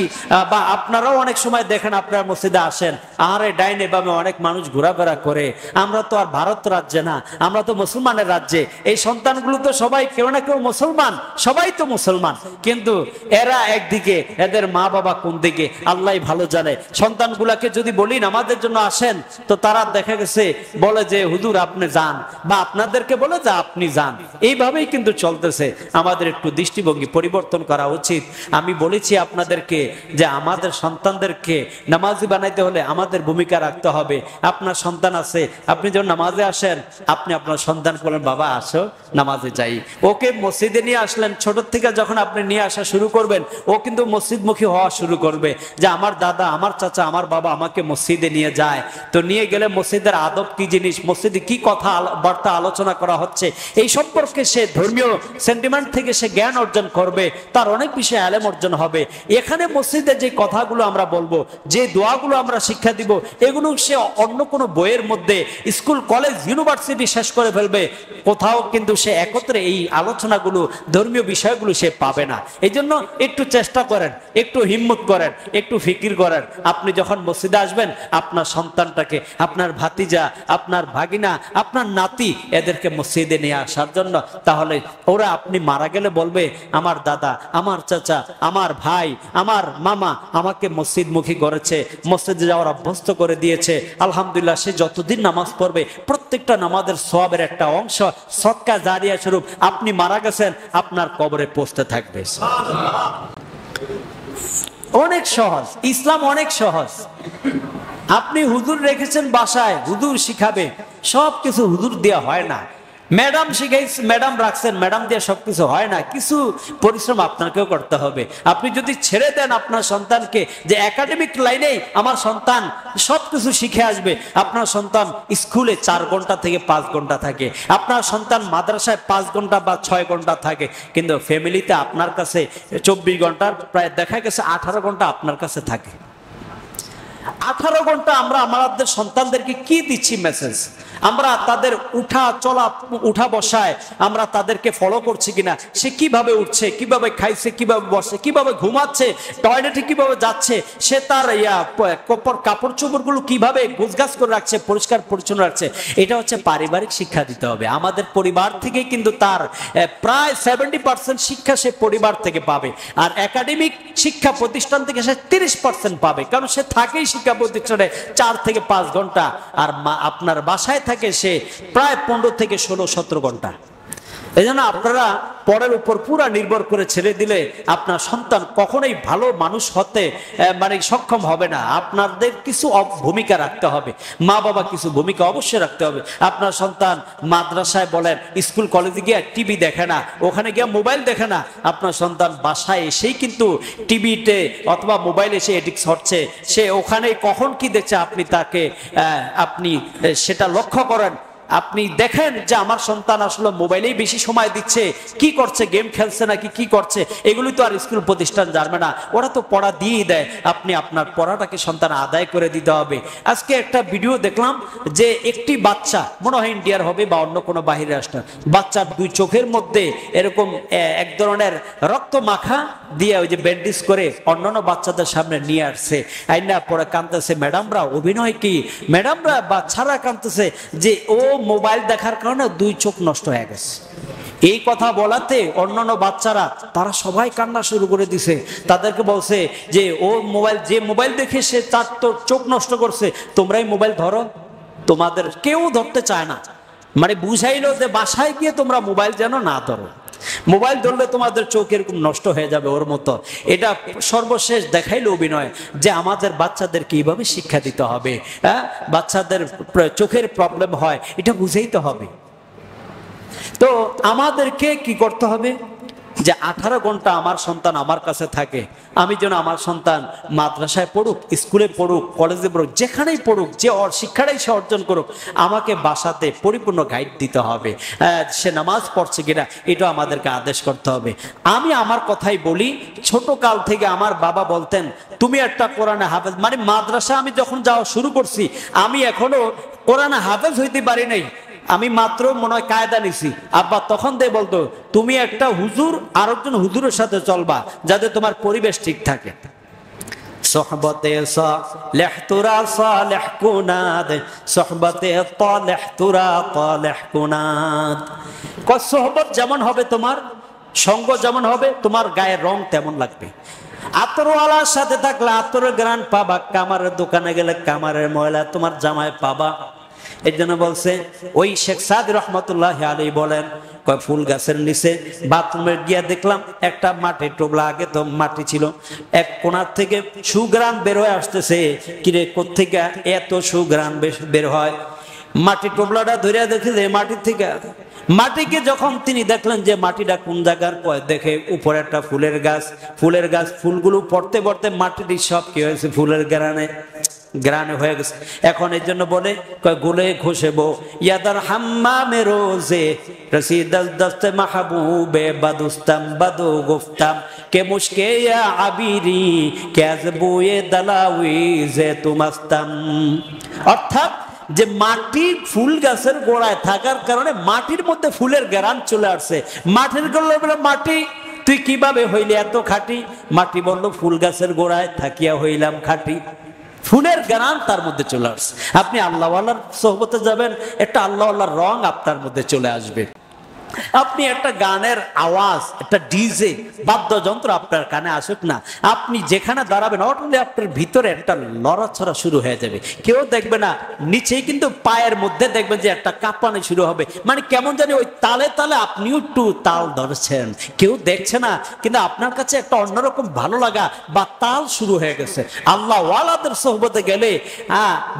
বা আপনারাও অনেক সময় দেখেন, আপনারা মসজিদে আসেন, আরে ডাইনে বামে অনেক মানুষ ঘোরাফেরা করে। আমরা তো আর ভারত রাজ্যে না, আমরা তো মুসলমানের রাজ্যে। এই সন্তানগুলো তো সবাই কেউ না কেউ মুসলমান, সবাই তো মুসলমান, কিন্তু এরা একদিকে, এদের মা বাবা কোন দিকে আল্লাহ ভালো জানে। সন্তানগুলাকে যদি বলি নামাজের জন্য আসেন, তো তারা দেখা গেছে বলে যে হুজুর আপনি যান, বা আপনাদেরকে বলে যে আপনি যান। এইভাবেই কিন্তু চলতেছে। আমাদের একটু দৃষ্টিভঙ্গি পরিবর্তন করা উচিত। আমি বলেছি আপনাদেরকে যে আমাদের সন্তানদেরকে নামাজি বানাইতে হলে আমাদের ভূমিকা রাখতে হবে। আপনার সন্তান আছে, আপনি যখন নামাজে আসেন, আপনি আপনার সন্তান বলেন বাবা আসো নামাজে যাই। ওকে মসজিদে নিয়ে আসলেন, ছোট থেকে যখন আপনি নিয়ে আসা শুরু করবেন, ও কিন্তু মসজিদমুখী হওয়া শুরু করবে, যে আমার দাদা, আমার চাচা, আমার বাবা আমাকে মসজিদে নিয়ে যায়। তো নিয়ে গেলে মসজিদের আদব কি জিনিস, মসজিদে কি কথা বার্তা আলোচনা করা হচ্ছে, এই সম্পর্কে সে ধর্মীয় সেন্টিমেন্ট থেকে সে জ্ঞান অর্জন করবে, তার অনেক বিষয়ে আলেম অর্জন হবে। এখানে মসজিদে যে কথাগুলো আমরা বলবো, যে দোয়াগুলো আমরা শিক্ষা দিব, এগুলো সে অন্য কোনো বইয়ের মধ্যে, স্কুল কলেজ ইউনিভার্সিটি শেষ করে ফেলবে, কোথাও কিন্তু সে একত্রে এই আলোচনাগুলো, ধর্মীয় বিষয়গুলো সে পাবে না। এই জন্য একটু চেষ্টা করেন, একটু হিম্মত করেন, একটু ফিকির করেন। আপনি যখন মসজিদে আসবেন, আপনার সন্তানটাকে, আপনার ভাতিজা, আপনার ভাগিনা, আপনার নাতি, এদেরকে মসজিদে নিয়ে আসার জন্য। তাহলে ওরা আপনি মারা গেলে বলবে আমার দাদা, আমার চাচা, আমার ভাই, আমার মামা আমাকে মসজিদমুখী করেছে, মসজিদে যাওয়ার অভ্যস্ত করে দিয়েছে। আলহামদুলিল্লাহ, সে যতদিন নামাজ পড়বে, প্রত্যেকটা নামাজের সওয়াবের একটা অংশ সদকা জারিয়া স্বরূপ আপনি মারা গেছেন, আপনার কবরে পৌঁছতে থাকবে। অনেক সহজ, ইসলাম অনেক সহজ। আপনি হুজুর রেখেছেন বাসায়, হুজুর শিখাবে, সবকিছু হুজুর দেওয়া হয় না। ম্যাডাম শিখাইছে, ম্যাডাম রাখছেন, ম্যাডাম দিয়ে সবকিছু হয় না, কিছু পরিশ্রম আপনাকেও করতে হবে। আপনি যদি ছেড়ে দেন আপনার সন্তানকে যে একাডেমিক লাইনেই আমার সন্তান সবকিছু শিখে আসবে, আপনার সন্তান স্কুলে 4 ঘন্টা থেকে 5 ঘন্টা থাকে, আপনার সন্তান মাদ্রাসায় 5 ঘন্টা বা 6 ঘন্টা থাকে, কিন্তু ফ্যামিলিতে আপনার কাছে 24 ঘন্টার প্রায় দেখা গেছে 18 ঘন্টা আপনার কাছে থাকে। 18 ঘন্টা আমরা আমাদের সন্তানদেরকে কি দিচ্ছি মেসেজ? আমরা তাদের উঠা চলা, উঠা বসায় আমরা তাদেরকে ফলো করছি কিনা, সে কিভাবে উঠছে, কিভাবে খাইছে, কিভাবে বসে, কিভাবে ঘুমাচ্ছে, টয়লেটে কিভাবে যাচ্ছে, সে তার কাপড় চোপড় গুলো কিভাবে গোছগাছ করে রাখছে, পরিষ্কার পরিচ্ছন্ন রাখছে, এটা হচ্ছে পারিবারিক শিক্ষা দিতে হবে। আমাদের পরিবার থেকে কিন্তু তার প্রায় 70% শিক্ষা সে পরিবার থেকে পাবে, আর একাডেমিক শিক্ষা প্রতিষ্ঠান থেকে সে 30% পাবে, কারণ সে থাকেই শিক্ষা প্রতিষ্ঠানে 4 থেকে 5 ঘন্টা, আর আপনার বাসায় থাকে সে প্রায় 15 থেকে 16-17 ঘন্টা। এই জন্য আপনারা পরের উপর পুরা নির্ভর করে ছেড়ে দিলে আপনার সন্তান কখনোই ভালো মানুষ হতে সক্ষম হবে না। আপনাদের কিছু ভূমিকা রাখতে হবে, মা বাবা কিছু ভূমিকা অবশ্যই রাখতে হবে। আপনার সন্তান মাদ্রাসায় বলেন, স্কুল কলেজে গিয়ে টিভি দেখে না, ওখানে গিয়ে মোবাইল দেখে না, আপনার সন্তান বাসায় এসেই কিন্তু টিভিতে অথবা মোবাইলে সে এডিক্ট হচ্ছে, সে ওখানে কখন কি দেখছে আপনি সেটা লক্ষ্য করেন। আপনি দেখেন যে আমার সন্তান আসলে মোবাইলেই বেশি সময় দিচ্ছে, কি করছে, গেম খেলছে নাকি কি করছে, এগুলি তো আর স্কুল প্রতিষ্ঠান জানবে না, ওরা তো পড়া দিয়েই দেয়। আপনি আপনার পড়াটাকে সন্তান আদায় করে দিতে হবে। আজকে একটা ভিডিও দেখলাম যে একটি বাচ্চা, মনে হয় ইন্ডিয়ার হবে বা অন্য কোনো বাহিরের রাষ্ট্র, বাচ্চার 2 চোখের মধ্যে এরকম এক ধরনের রক্ত মাখা দিয়ে ওই যে ব্যান্ডেজ করে অন্যান্য বাচ্চাদের সামনে নিয়ে আসছে, আইনা পরে কাঁদতেছে ম্যাডামরা, অভিনয় কি ম্যাডামরা, বাচ্চারা কাঁদতেছে যে ও মোবাইল দেখার কারণে 2 চোখ নষ্ট হয়ে গেছে। এই কথা বলাতে অন্যান্য বাচ্চারা তারা সবাই কান্না শুরু করে দিছে। তাদেরকে বলছে যে ও মোবাইল দেখে সে তার তো চোখ নষ্ট করছে, তোমরাই মোবাইল ধরো। তোমাদের কেউ ধরতে চায় না, বুঝাইলো যে বাসায় গিয়ে তোমরা মোবাইল যেন না ধরো, মোবাইল ধরলে তোমাদের চোখ এরকম নষ্ট হয়ে যাবে ওর মতো। এটা সর্বশেষ দেখাইলো অভিনয় যে আমাদের বাচ্চাদের কিভাবে শিক্ষা দিতে হবে। বাচ্চাদের চোখের প্রবলেম হয়, এটা বুঝাইতে হবে। তো আমাদেরকে কি করতে হবে? যে 18 ঘন্টা আমার সন্তান আমার কাছে থাকে, আমি যেন আমার সন্তান মাদ্রাসায় পড়ুক, স্কুলে পড়ুক, কলেজে পড়ুক, যেখানেই পড়ুক, যে শিক্ষাটাই সে অর্জন করুক, আমাকে বাসাতে পরিপূর্ণ গাইড দিতে হবে। সে নামাজ পড়ছে কিনা এটা আমাদেরকে আদেশ করতে হবে। আমি আমার কথাই বলি, ছোট কাল থেকে আমার বাবা বলতেন তুমি একটা কোরআনে হাফেজ, মানে মাদ্রাসা আমি যখন যাওয়া শুরু করছি আমি এখনো কোরআনে হাফেজ হইতে পারি নাই, আমি মাত্র মনে হয় কায়দা নিছি। আব্বা তখন দিয়ে বলতো তুমি একটা হুজুর আরেকজন হুজুরের সাথে চলবা যাতে তোমার পরিবেশ ঠিক থাকে। সোহবতে সালেহ তুরা সালেহ কুনাদ, সোহবতে তালেহ তুরা তালেহ কুনাদ। সোহবত যেমন হবে তোমার, সঙ্গ যেমন হবে, তোমার গায়ের রং তেমন লাগবে। আতরওয়ালার সাথে থাকলে আতরের গ্রান পাবা, কামারের দোকানে গেলে কামারের ময়লা তোমার জামায় পাবা। এই জন্য বলছে ওই শেখ সাদি রহমতুল্লাহ আলাইহি বলেন, ফুল গাছের নিচে বাথরুমে গিয়া দেখলাম একটা মাটির টোবলা, আগে তো মাটি ছিল, এক কোণার থেকে সুগ্রাণ বের হয়ে আসতেছে। কিরে কোত্থেকে এত সুগ্রাণ বের হয়? মাটির টোবলাটা ধরে দেখে যে মাটির থেকে, মাটিকে যখন তিনি দেখলেন যে মাটিটা কোন জায়গার, দেখে উপরে একটা ফুলের গাছ, ফুলের গাছ, ফুলগুলো পড়তে পড়তে মাটির সব কি হয়েছে ফুলের গ্রানে হয়ে গেছে। এখন এর জন্য বলে গুলে ঘষেবো ইয়াদার হাম্মামে রোজে রসিদাল দস্তে মাহবুবে বাদুস্তাম বাদু গুফতাম কে মুশকে ইয়া আবিরি কাজবুয়ে দালাউই যে তুমাস্তাম। অর্থাৎ যে মাটি ফুল গাছের গোড়ায় থাকার কারণে মাটির মধ্যে ফুলের গ্রান চলে আসছে। মাটির গোড়ায় মাটি তুই কিভাবে হইলি এত খাঁটি? মাটি বলল ফুল গাছের গোড়ায় থাকিয়া হইলাম খাঁটি। ফুলের গ্রান তার মধ্যে চলে আসছে। আপনি আল্লাহওয়ালার সোহবতে যাবেন, একটা আল্লাহওয়ালার রং আপনার মধ্যে চলে আসবে। আপনি একটা গানের আওয়াজ, একটা ডিজে বাদ্যযন্ত্র আপনার কানে আসুক না, আপনি যেখানে দাঁড়াবেন অটোমেটিক আপনার ভিতরে একটা লড়াছড়া শুরু হয়ে যাবে। কেউ দেখবে না, নিচেই কিন্তু পায়ের মধ্যে দেখবেন যে একটা কাঁপানি শুরু হবে, মানে কেমন জানি ওই তালে তালে আপনিও একটু তাল ধরছেন, কেউ দেখছে না, কিন্তু আপনার কাছে একটা অন্যরকম ভালো লাগা বা তাল শুরু হয়ে গেছে। আল্লাহ ওয়ালাদের সোহবতে গেলে,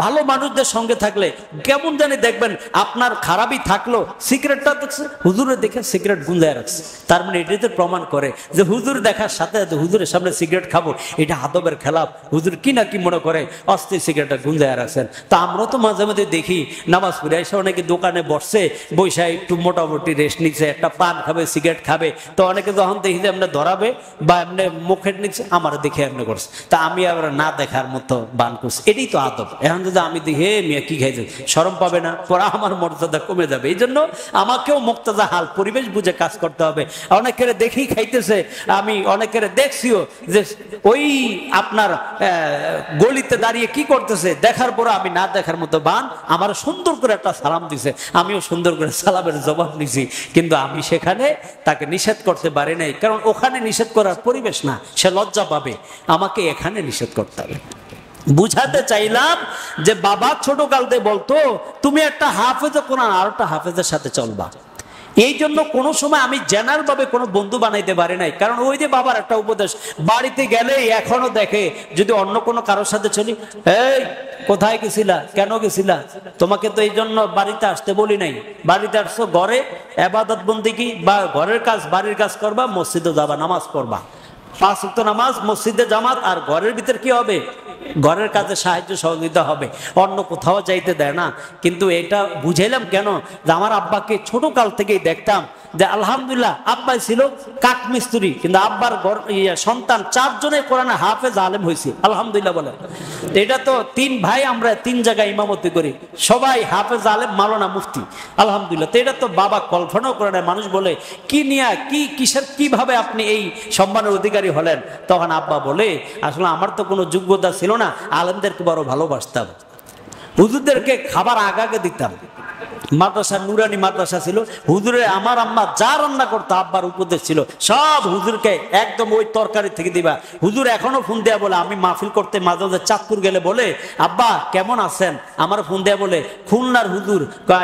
ভালো মানুষদের সঙ্গে থাকলে কেমন জানি দেখবেন আপনার খারাপই থাকলো, সিগারেটটা দেখছে হুজুরে দেখে সিগারেট গুঁজায় রাখছে, তার মানে এটাতে প্রমাণ করে যে হুজুর দেখার সাথে সাথে হুজুরের সামনে সিগারেট খাবো এটা আদবের খেলাফ, হুজুর কি না কি মনে করে অস্থির সিগারেটটা গুঁজায় রাখছেন। তা আমরা তো মাঝে মাঝে দেখি নামাজ পড়ে এসে অনেকে দোকানে বসছে, বৈশা একটু মোটামুটি রেস্ট নিচ্ছে, একটা পান খাবে, সিগারেট খাবে, তো অনেকে যখন দেখি যে এমনি ধরাবে বা এমনি মুখের নিচ্ছে, আমার দেখে এমনি করছে, তা আমি আবার না দেখার মতো বান করছি, এটাই তো আদব। এখন যদি আমি দেখি হে মিয়া কি খাইছে, শরম পাবে না, পরে আমার মর্যাদা কমে যাবে। এই জন্য আমাকেও মুক্তাজা হাল পরিবেশ বুঝে কাজ করতে হবে। অনেকের দেখেই খাইতেছে, আমি অনেকের দেখছিও যে ওই আপনার গলিতে দাঁড়িয়ে কি করতেছে, দেখার পরে আমি না দেখার মতো বান, আমার সুন্দর করে একটা সালাম দিছে, আমিও সুন্দর করে সালামের জবাব নিছি, কিন্তু আমি সেখানে তাকে নিষেধ করতে পারি নাই, কারণ ওখানে নিষেধ করার পরিবেশ না, সে লজ্জা পাবে, আমাকে এখানে নিষেধ করতে হবে। বুঝাতে চাইলাম যে বাবা ছোট কালতে বলতো তুমি একটা হাফেজে কোরআন আর একটা হাফেজের সাথে চলবা। এই জন্য কোনো সময় আমি জেনারেল ভাবে কোনো বন্ধু বানাইতে পারি নাই, কারণ ওই যে বাবার একটা উপদেশ, বাড়িতে গেলে এখনো দেখে যদি অন্য কোনো কারোর সাথে চলি, এই কোথায় গেছিলা, কেন গেছিলা, তোমাকে তো এই জন্য বাড়িতে আসতে বলি নাই, বাড়িতে আসছো ঘরে ইবাদত বন্দেগী বা ঘরের কাজ বাড়ির কাজ করবা, মসজিদে যাবা, নামাজ পড়বা, 5 ওয়াক্ত নামাজ, মসজিদে জামাত, আর ঘরের ভিতর কি হবে, ঘরের কাজে সাহায্য সহযোগিতা হবে, অন্য কোথাও যাইতে দেয় না। কিন্তু এটা বুঝাইলাম কেন, যে আমার আব্বাকে ছোট কাল থেকেই দেখতাম যে আলহামদুলিল্লাহ আব্বাই ছিল কাঠ মিস্ত্রি, কিন্তু আব্বার সন্তান 4 জনে কোরআনে হাফেজ আলেম হয়েছে, আলহামদুলিল্লাহ বলে। এটা তো 3 ভাই, আমরা 3 জায়গায় ইমামতি করি, সবাই হাফেজ আলেম, মাওলানা মুফতি, আলহামদুলিল্লাহ। তো এটা তো বাবা কল্পনাও করে না। মানুষ বলে কি নিয়া কি কিসের কিভাবে আপনি এই সম্মানের অধিকারী হলেন, তখন আব্বা বলে আসলে আমার তো কোনো যোগ্যতা ছিল না, আলেমদেরকে বড় ভালোবাসতাম, হুজুরদেরকে খাবার আগাগে দিতাম। মাদ্রাসা নুরানি মাদ্রাসা ছিল, হুজুরে আমার আম্মা যা রান্না করতো আব্বার উপদেশ ছিল সব হুজুরকে একদম ওই তরকারি থেকে দিবা। হুজুর এখনো ফোন দেয়া বলে, আমি মাহফিল করতে মাঝে মাঝে চাঁদপুর গেলে বলে আব্বা কেমন আছেন, আমার ফোন দেয়া বলে খুলনার হুজুর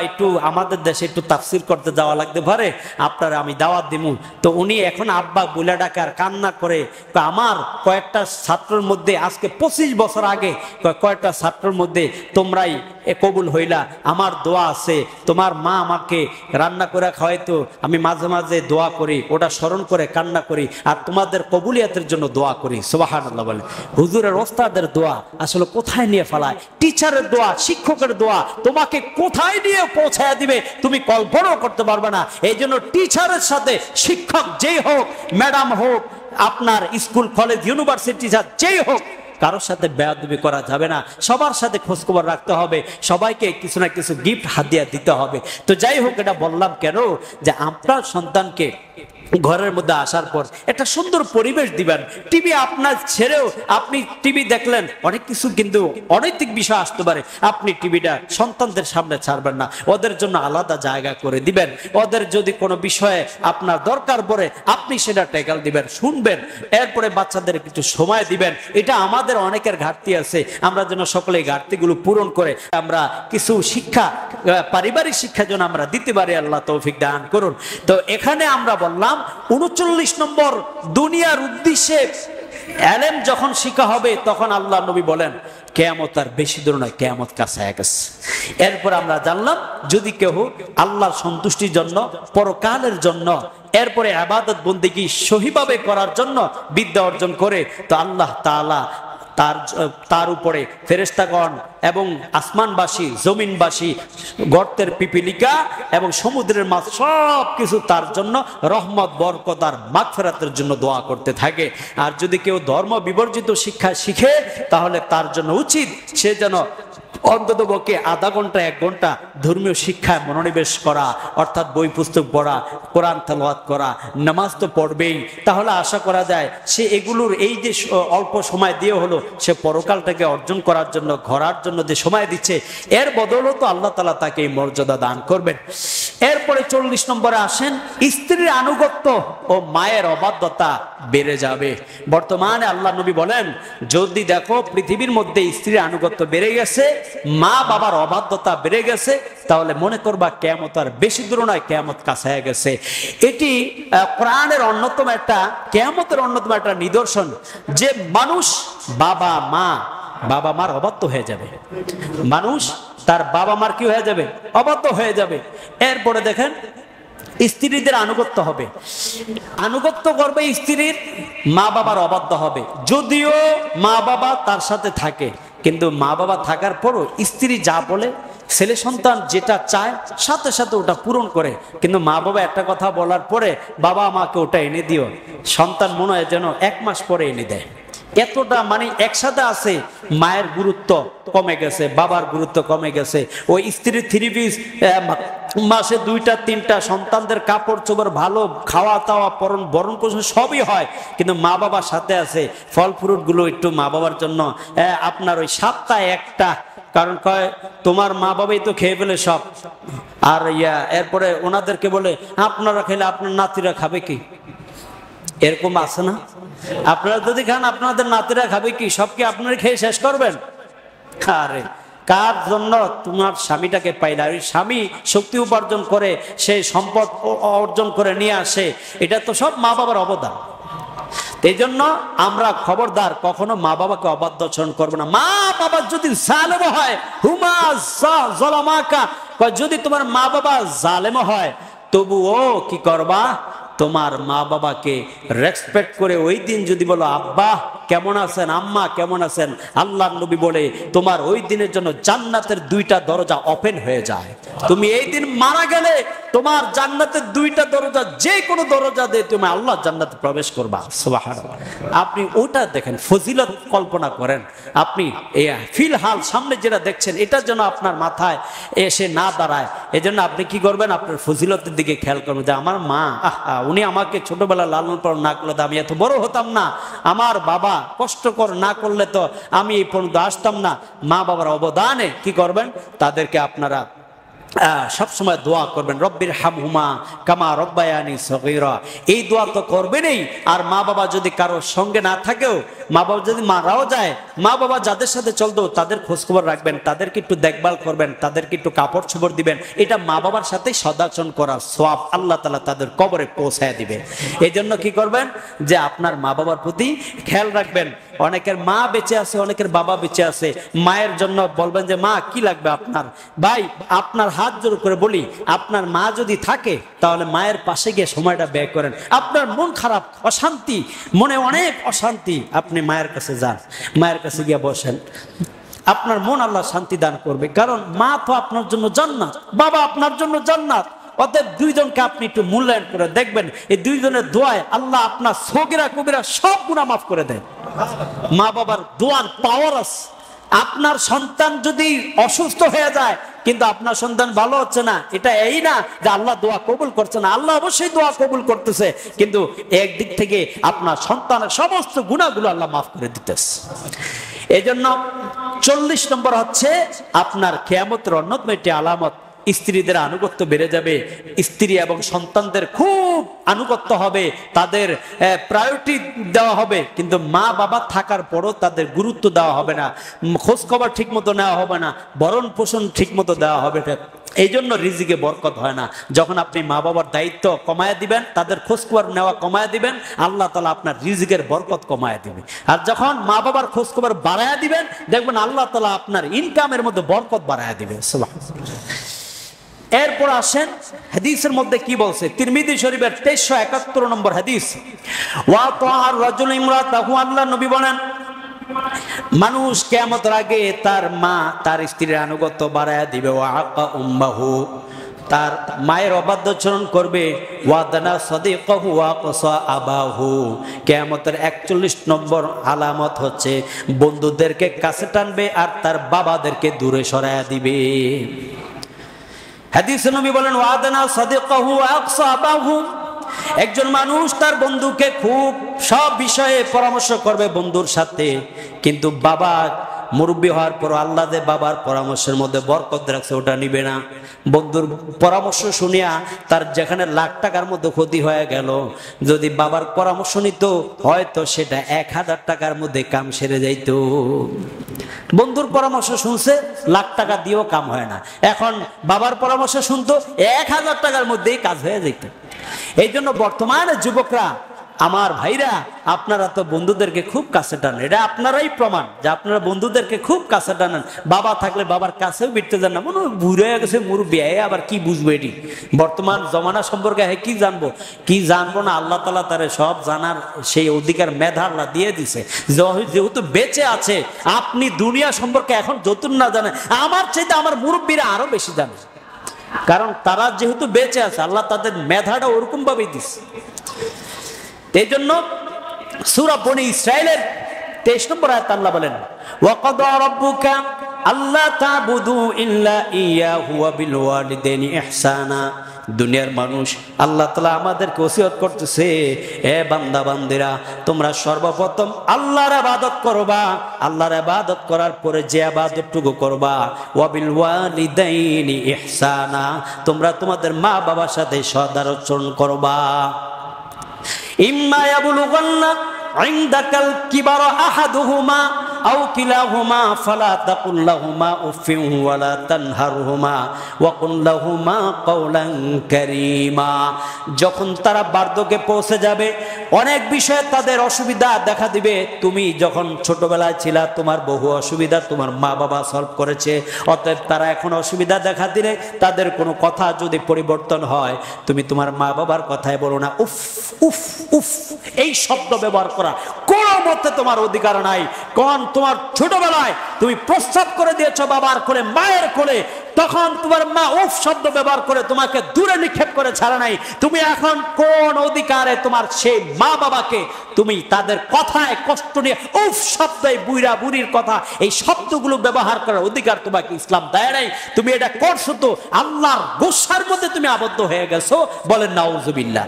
একটু আমাদের দেশে একটু তাফসির করতে যাওয়া লাগতে পারে, আপনার আমি দাওয়াত দিমু। তো উনি এখন আব্বা বলে ডাকার কান্না করে, আমার কয়েকটা ছাত্রের মধ্যে আজকে 25 বছর আগে কয়েকটা ছাত্রের মধ্যে তোমরাই কবুল হইলা, আমার দোয়া আছে তোমার মা আমাকে রান্না করে খাওয়াইতো, আমি মাঝে মাঝে দোয়া করি, ওটা স্মরণ করে কান্না করি, আর তোমাদের কবুলিয়াতের জন্য দোয়া করি। সুবহানাল্লাহ বলে। হুজুরের ওস্তাদের দোয়া আসলে কোথায় নিয়ে ফেলায়, টিচারের দোয়া, শিক্ষকের দোয়া তোমাকে কোথায় নিয়ে পৌঁছায় দিবে তুমি কল্পনাও করতে পারবে না। এই জন্য টিচারের সাথে শিক্ষক যেই হোক, ম্যাডাম হোক, আপনার স্কুল কলেজ ইউনিভার্সিটি যেই হোক, কারোর সাথে বেয়াদবি করা যাবে না, সবার সাথে খোঁজখবর রাখতে হবে, সবাইকে কিছু না কিছু গিফট হাদিয়া দিতে হবে। তো যাই হোক, এটা বললাম কেন, যে আপনার সন্তানকে ঘরের মধ্যে আসার পর একটা সুন্দর পরিবেশ দিবেন। টিভি আপনার ছেড়েও, আপনি টিভি দেখলেন, অনেক কিছু কিন্তু অনৈতিক বিষয় আসতে পারে, আপনি টিভিটা সন্তানদের সামনে ছাড়বেন না, ওদের জন্য আলাদা জায়গা করে দিবেন। ওদের যদি কোনো বিষয়ে আপনার দরকার পড়ে আপনি সেটা ট্যাকল দিবেন, শুনবেন, এরপরে বাচ্চাদের কিছু সময় দিবেন। এটা আমাদের অনেকের ঘাটতি আছে, আমরা যেন সকলে ঘাটতিগুলো পূরণ করে আমরা কিছু শিক্ষা, পারিবারিক শিক্ষা যেন আমরা দিতে পারি। আল্লাহ তৌফিক দান করুন। তো এখানে আমরা বললাম 39 নম্বর, দুনিয়ার উদ্দেশ্যে এলেম যখন শিখা হবে তখন আল্লাহ নবী বলেন কিয়ামত আর বেশি দূর নয়, কিয়ামত কাছে গেছে। এরপর আমরা জানলাম যদি কেউ আল্লাহর সন্তুষ্টির জন্য, পরকালের জন্য, এরপরে ইবাদত বন্দেগী সহিভাবে করার জন্য বিদ্যা অর্জন করে, তো আল্লাহ তাআলা তার উপরে ফেরেশতাগণ এবং আসমানবাসী, জমিনবাসী, গর্তের পিপিলিকা এবং সমুদ্রের মাছ সব কিছু তার জন্য রহমত, বরকত আর মাগফিরাতের জন্য দোয়া করতে থাকে। আর যদি কেউ ধর্ম বিবর্জিত শিক্ষা শিখে, তাহলে তার জন্য উচিত সে যেন অন্তত পক্ষে আধা ঘন্টা 1 ঘন্টা ধর্মীয় শিক্ষায় মনোনিবেশ করা, অর্থাৎ বই পুস্তক পড়া, কোরআন তেলাওয়াত করা, নামাজ তো পড়বেই। তাহলে আশা করা যায় সে এগুলোর এই যে অল্প সময় দিয়ে হলো, সে পরকালটাকে অর্জন করার জন্য, ঘরার জন্য যে সময় দিচ্ছে, এর বদৌলতে আল্লাহ তাআলা তাকে এই মর্যাদা দান করবেন। এরপরে 40 নম্বরে আসেন, স্ত্রীর আনুগত্য ও মায়ের অবাধ্যতা বেড়ে যাবে। বর্তমানে আল্লাহ নবী বলেন, যদি দেখো পৃথিবীর মধ্যে স্ত্রীর আনুগত্য বেড়ে গেছে, মা বাবার অবাধ্যতা বেড়ে গেছে, তাহলে মনে করবা কিয়ামত আর বেশি দূর নয়, কিয়ামত কাছে গেছে। এটি কোরআনের অন্যতম একটা, কিয়ামতের অন্যতম একটা নিদর্শন যে মানুষ বাবা মার অবাধ্য হয়ে যাবে। মানুষ তার বাবা মার কি হয়ে যাবে? অবাধ্য হয়ে যাবে। এরপরে দেখেন, স্ত্রীদের আনুগত্য হবে, আনুগত্য করবে স্ত্রীর, মা বাবার অবাধ্য হবে। যদিও মা বাবা তার সাথে থাকে, কিন্তু মা বাবা থাকার পরও স্ত্রী যা বলে, ছেলে সন্তান যেটা চায় সাথে সাথে ওটা পূরণ করে। কিন্তু মা বাবা একটা কথা বলার পরে, বাবা আমাকে ওটা এনে দিও, সন্তান মনে হয় যেন 1 মাস পরে এনে দেয়। এতটা মানে একসাথে আছে, মায়ের গুরুত্ব কমে গেছে, বাবার গুরুত্ব কমে গেছে। ওই স্ত্রীর 3 পিস, মাসে 2টা 3টা, সন্তানদের কাপড় চোপড় ভালো, খাওয়া দাওয়া, বরণ পোষণ সবই হয়, কিন্তু মা বাবার সাথে আছে। ফল ফ্রুট গুলো একটু মা বাবার জন্য আপনার ওই সপ্তাহে একটা, কারণ কয় তোমার মা বাবাই তো খেয়ে ফেলে সব, আর এরপরে ওনাদেরকে বলে আপনারা খেলে আপনার নাতিরা খাবে কি? এরকম আছে না? আপনারা যদি খান আপনাদের নাতিরা খাবে কি? সব কি আপনারা খেয়ে শেষ করবেন? আরে কার জন্য তোমার স্বামীটাকে পাইলা? ওই স্বামী শক্তি উপার্জন করে, সেই সম্পদ অর্জন করে নিয়ে আসে, এটা তো সব মা বাবার অবদান। এই জন্য আমরা খবরদার কখনো মা বাবাকে অবাধ্য আচরণ করবো না। মা বাবা যদি জালেম হয়, হুমা জালামাকা, যদি তোমার মা বাবা জালেম হয়, তবুও কি করবা? তোমার মা বাবাকে রেসপেক্ট করে ওই দিন যদি বলো আব্বা কেমন আছেন, আম্মা কেমন আছেন, আল্লাহর নবী বলে তোমার ওই দিনের জন্য জান্নাতের 2টা দরজা ওপেন হয়ে যায়। তুমি এই দিন মারা গেলে তোমার জান্নাতের 2টা দরজা, যে কোনো দরজা দিয়ে তুমি আল্লাহ জান্নাতে প্রবেশ করবা। সুবহানাল্লাহ। আপনি ওটা দেখেন, ফজিলত কল্পনা করেন। আপনি ফিলহাল সামনে যেটা দেখছেন, এটা যেন আপনার মাথায় এসে না দাঁড়ায়। এজন্য আপনি কি করবেন? আপনার ফজিলতের দিকে খেয়াল করবেন যে আমার মা, উনি আমাকে ছোটবেলা লালন পালন না করলে তো আমি এত বড় হতাম না। আমার বাবা কষ্টকর না করলে তো আমি এই পর্যন্ত আসতাম না। মা বাবার অবদানে কি করবেন? তাদেরকে আপনারা সবসময় দোয়া করবেন, রব্বির হামহুমা কামা রব্বায়ানি সগীরা। এই দোয়া তো করবেনই। আর মা বাবা যদি কারোর সঙ্গে না থাকেও, মা বাবা যদি মারাও যায়, মা বাবা যাদের সাথে চলতো তাদের খোঁজখবর রাখবেন, তাদেরকে একটু দেখভাল করবেন, তাদেরকে একটু কাপড় চোপড় দিবেন। এটা মা বাবার সাথে সদাচরণ করার সওয়াব আল্লাহ তাআলা তাদের কবরে পৌঁছায় দিবে। এই জন্য কি করবেন? যে আপনার মা বাবার প্রতি খেয়াল রাখবেন। অনেকের মা বেঁচে আছে, অনেকের বাবা বেঁচে আছে। মায়ের জন্য বলবেন যে মা কি লাগবে আপনার? ভাই আপনার হাত জোর করে বলি, আপনার মা যদি থাকে তাহলে মায়ের পাশে গিয়ে সময়টা ব্যয় করেন। আপনার মন খারাপ, অশান্তি, মনে অনেক অশান্তি, আপনি মায়ের কাছে যান, মায়ের কাছে গিয়ে বসেন, আপনার মন আল্লাহ শান্তি দান করবে। কারণ মা তো আপনার জন্য জান্নাত, বাবা আপনার জন্য জান্নাত। অতএব দুইজনকে আপনি একটু মূল্যায়ন করে দেখবেন, এই দুইজনের দোয়ায় আল্লাহ আপনার সগীরা কবিরা সব গুনাহ মাফ করে দেন। মা বাবার দোয়ার পাওয়ার আছে। আপনার সন্তান যদি অসুস্থ হয়ে যায় কিন্তু আপনার সন্তান ভালো হচ্ছে না, এটা এই না যে আল্লাহ দোয়া কবুল করছে না, আল্লাহ অবশ্যই দোয়া কবুল করতেছে, কিন্তু একদিক থেকে আপনার সন্তানের সমস্ত গুনাহগুলো আল্লাহ মাফ করে দিতেছে। এই জন্য 40 নম্বর হচ্ছে আপনার কিয়ামতের অন্যতম একটি আলামত, স্ত্রীদের আনুগত্য বেড়ে যাবে। স্ত্রী এবং সন্তানদের খুব আনুগত্য হবে, তাদের প্রায়োরিটি দেওয়া হবে, কিন্তু মা বাবা থাকার পরও তাদের গুরুত্ব দেওয়া হবে না, খোঁজ খবর ঠিক মতো নেওয়া হবে না, ভরণ পোষণ ঠিক মতো দেওয়া হবে না। এই জন্য রিজিকে বরকত হয় না। যখন আপনি মা বাবার দায়িত্ব কমায় দিবেন, তাদের খোঁজ খবর নেওয়া কমায় দিবেন, আল্লাহ তাআলা আপনার রিজিকের বরকত কমায় দিবে। আর যখন মা বাবার খোঁজ খবর বাড়ায় দিবেন, দেখবেন আল্লাহ তাআলা আপনার ইনকামের মধ্যে বরকত বাড়ায় দিবে। সুবহানাল্লাহ। এরপর আসেন হাদিসের মধ্যে কি বলছে, তিরমিজি শরীফের 2371 নম্বর হাদিস, ওয়া তাআর রাজুল ইমরাতাহু, আল্লাহ নবী বলেন মানুষ কিয়ামতের আগে তার মা তার স্ত্রীর আনুগত্য বাড়ায়া দিবে, ওয়া আকা উম্মাহু, তার মায়ের অবাধ্যচরণ করবে, ওয়াদানা সাদিকাহু ওয়া কসা আবাহু। কিয়ামতের 41 নম্বর আলামত হচ্ছে বন্ধুদেরকে কাছে টানবে আর তার বাবাদেরকে দূরে সরায়া দিবে। হাদিসে নবী বলেন ওয়াদানা সাদিকাহু ওয়া আকসা আবাহু, একজন মানুষ তার বন্ধুকে খুব সব বিষয়ে পরামর্শ করবে বন্ধুর সাথে, কিন্তু বাবা মুরব্বী হওয়ার পর আল্লাহ যে বাবার পরামর্শের মধ্যে বরকত রাখছে ওটা নিবে না। বন্ধুর পরামর্শ শুনিয়া তার যেখানে লাখ টাকার মধ্যে ক্ষতি হয়ে গেল, যদি বাবার পরামর্শ নিত হয়তো সেটা 1000 টাকার মধ্যে কাম সেরে যাইত। বন্ধুর পরামর্শ শুনছে, লাখ টাকা দিয়েও কাম হয় না, এখন বাবার পরামর্শ শুনতো 1000 টাকার মধ্যেই কাজ হয়ে যেত। এই জন্য বর্তমানে যুবকরা, আমার ভাইরা, আপনারা তো বন্ধুদেরকে খুব কাছে টানেন, এটা আপনারাই প্রমাণ যে আপনারা বন্ধুদেরকে খুব কাছে টানেন। বাবা থাকলে বাবার কাছেও বিটতে যান না, মনে বুড়ে হয়ে গেছে মুরব্বি, আবার কি বুঝবো এটি, বর্তমান জমানা সম্পর্কে কি জানবো, কি জানবো না, আল্লাহ তাআলা তারে সব জানার সেই অধিকার মেধা আল্লাহ দিয়ে দিছে। যেহেতু বেঁচে আছে, আপনি দুনিয়া সম্পর্কে এখন যতটুকু না জানেন, আমার চাইতে আমার মুরব্বীরা আরো বেশি জানে, কারণ তারা যেহেতু বেঁচে আছে, আল্লাহ তাদের মেধাটা ওরকম ভাবেই দিচ্ছে। এই জন্য সূরা বনী ইসরাঈলের 23 নম্বর আয়াত আল্লাহ বলেন, ওয়া ক্বাদা রাব্বুকা আল্লা তা'বুদু ইল্লা ইয়াহু ওয়া বিল ওয়ালিদাইনি ইহসানা। দুনিয়ার মানুষ, আল্লাহ তাআলা আমাদেরকে ওসিয়ত করতেছে, এ বান্দা বান্দিরা, তোমরা সর্বপ্রথম আল্লাহর ইবাদত করবা, আল্লাহর ইবাদত করার পরে যে ইবাদতটুকু করবা, ওয়া বিল ওয়ালিদাইনি ইহসানা, তোমরা তোমাদের মা বাবার সাথে সদাচরণ করবা। ইম্মা ইয়াবলুগান্না ইনদাকাল কিবারা আহাদুহুমা আও কিলাহুমা ফালা তাকুল লাহুমা উফিন ওয়ালা তানহারহুমা ওয়া কুল লাহুমা কাওলান কারীমা। যখন তারা বার্ধক্যে পৌঁছে যাবে, অনেক বিষয়ে তাদের অসুবিধা দেখা দিবে। তুমি যখন ছোটবেলায় ছিলা, তোমার বহু অসুবিধা তোমার মা বাবা সলভ করেছে, অতএব তারা এখন অসুবিধা দেখা দিলে তাদের কোনো কথা যদি পরিবর্তন হয়, তুমি তোমার মা বাবার কথায় বলো না উফ উফ উফ, এই শব্দ ব্যবহার করা কোনো মতে তোমার অধিকার নাই। কোন তোমার ছোটবেলায় তুমি প্রস্রাব করে দিয়েছো বাবার কোলে, মায়ের কোলে, তখন তোমার মা উফ শব্দ ব্যবহার করে তোমাকে দূরে নিক্ষেপ করে ছাড়া নাই। তুমি এখন কোন অধিকারে তোমার সেই মা বাবাকে তুমি তাদের কথায় কষ্ট নিয়ে উফ শব্দ, এই বুইরা বুড়ির কথা, এই শব্দগুলো ব্যবহার করার অধিকার তোমাকে ইসলাম দেয় নাই। তুমি এটা করছো তো আল্লাহর গোসার মধ্যে তুমি আবদ্ধ হয়ে গেছো, বলেন নাউজুবিল্লাহ।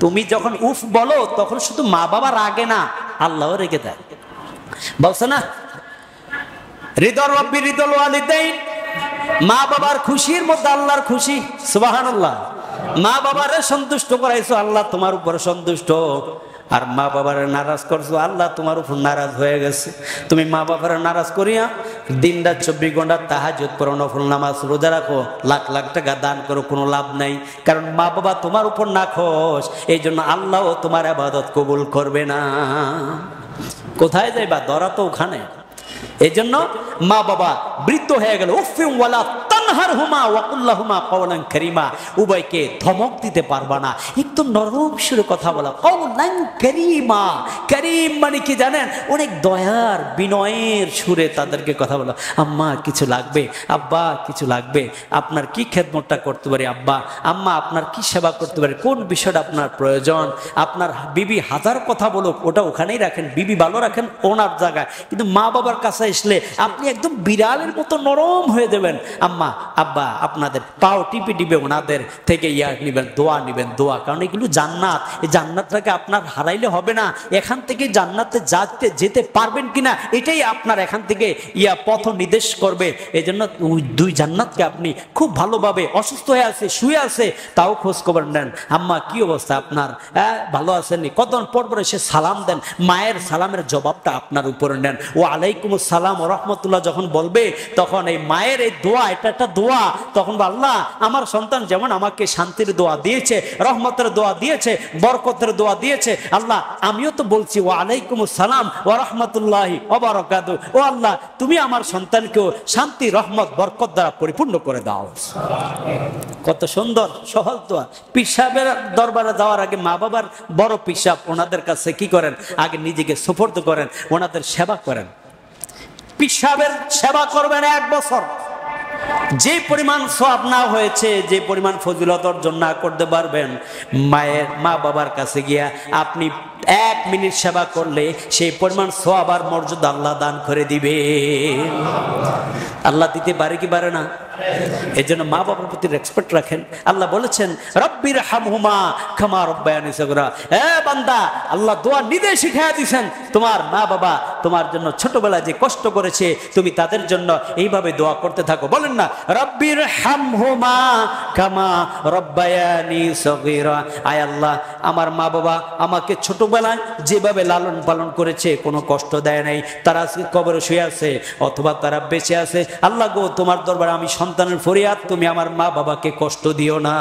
তুমি যখন উফ বলো তখন শুধু মা বাবা রাগে না, আল্লাহও রেগে দেয়। বলছে না রিদা রাব্বি রিদাল ওয়ালিদাইন, মা বাবার খুশির মধ্যে আল্লাহর খুশি। সুবহানাল্লাহ। মা বাবারে সন্তুষ্ট করাইছো, আল্লাহ তোমার উপর সন্তুষ্ট। আর মা বাবারে নারাজ করছো, আল্লাহ তোমার উপর নারাজ হয়ে গেছে। তুমি মা বাবারে নারাজ করিয়া দিনরাত 24 ঘন্টা তাহাজ্জুদ পড়ো, নফল নামাজ রোজা রাখো, লাখ লাখ টাকা দান করো, কোনো লাভ নাই, কারণ মা বাবা তোমার উপর নাখোশ। এই জন্য আল্লাহ তোমার ইবাদত কবুল করবে না। কোথায় যাইবা, ধরা তো ওখানে। এই জন্য মা বাবা বৃদ্ধ হয়ে গেল, উফিম ওয়ালা তানহার তানহারহুমা ওয়া কুল লাহুমা কাওলান কারীমা, উভয়কে ধমক দিতে পারবা না, একদম নরম সুরে কথা বলা। কাওলান কারীমা, কারীম মানে কি জানেন? অনেক দয়ার বিনয়ের সুরে তাদেরকে কথা বলা। আম্মা কিছু লাগবে, আব্বা কিছু লাগবে, আপনার কি খেদমতটা করতে পারি, আব্বা আম্মা আপনার কি সেবা করতে পারি, কোন বিষয়টা আপনার প্রয়োজন। আপনার বিবি হাজার কথা বলুক, ওটা ওখানেই রাখেন, বিবি ভালো রাখেন ওনার জায়গায়, কিন্তু মা বাবার কাছে আসলে আপনি একদম বিড়ালের মতো নরম হয়ে দেবেন। আম্মা আব্বা আপনাদের পাও টিপে টিপে ওনাদের থেকে নিবেন, দোয়া নিবেন, দোয়া, কারণ এগুলো জান্নাত। এই জান্নাতটাকে আপনার হারাইলে হবে না, এখান থেকে জান্নাতে যেতে পারবেন কিনা এটাই আপনার এখান থেকে পথ নির্দেশ করবে। এই জন্য দুই জান্নাতকে আপনি খুব ভালোভাবে, অসুস্থ হয়ে আছে শুয়ে আছে তাও খোঁজ খবর নেন, আম্মা কি অবস্থা আপনার, ভালো আছেননি, কতক্ষণ পর পর এসে সালাম দেন, মায়ের সালামের জবাবটা আপনার উপরে নেন। ও আলাইকুম আসসালাম ওয়া রাহমাতুল্লাহ যখন বলবে, তখন এই মায়ের এই দোয়া, এটা একটা দোয়া, তখন আল্লাহ আমার সন্তান যেমন আমাকে শান্তির দোয়া দিয়েছে, রহমতের দোয়া দিয়েছে, বরকতের দোয়া দিয়েছে, আল্লাহ আমিও তো বলছি ওয়া আলাইকুম আসসালাম ওয়া রাহমাতুল্লাহি ওয়া বারাকাতুহু, ও আল্লাহ তুমি আমার সন্তানকেও শান্তি, রহমত, বরকত দ্বারা পরিপূর্ণ করে দাও। কত সুন্দর সহজ দোয়া। পীর সাহেবের দরবারে যাওয়ার আগে মা বাবার বড় পীর সাহেব, ওনাদের কাছে কি করেন, আগে নিজেকে সুপর্দ করেন, ওনাদের সেবা করেন। পীর সাহেবের সেবা করবেন 1 বছর, যে পরিমাণ সওয়াব না হয়েছে, যে পরিমাণ ফজিলত অর্জন না করতে পারবেন, মা বাবার কাছে গিয়া আপনি 1 মিনিট সেবা করলে সেই পরিমাণ সওয়াব আর মর্যাদা আল্লাহ দান করে দিবে। আল্লাহ দিতে পারে কি পারে না? এই জন্য মা বাবার প্রতি রেসপেক্ট রাখেন। আল্লাহ বলেছেন রব্বির হামহুমা কামা রব্বায়ানি সগরা। বান্দা, আল্লাহ দোয়া নিজে শিখিয়ে দিয়েছেন, তোমার মা বাবা তোমার জন্য ছোটবেলায় যে কষ্ট করেছে তুমি তাদের জন্য এইভাবে দোয়া করতে থাকো। বলেন না রব্বির হামহুমা কামা রব্বায়ানি সগীরা। আয় আল্লাহ, আমার মা বাবা আমাকে ছোটবেলায় যেভাবে লালন পালন করেছে, কোনো কষ্ট দেয় নাই, তারা আজকে কবরে শুয়ে আছে অথবা তারা বেঁচে আছে, আল্লাহ গো তোমার দরবারে আমি সন্তানের ফরিয়াদ, তুমি আমার মা বাবাকে কষ্ট দিও না।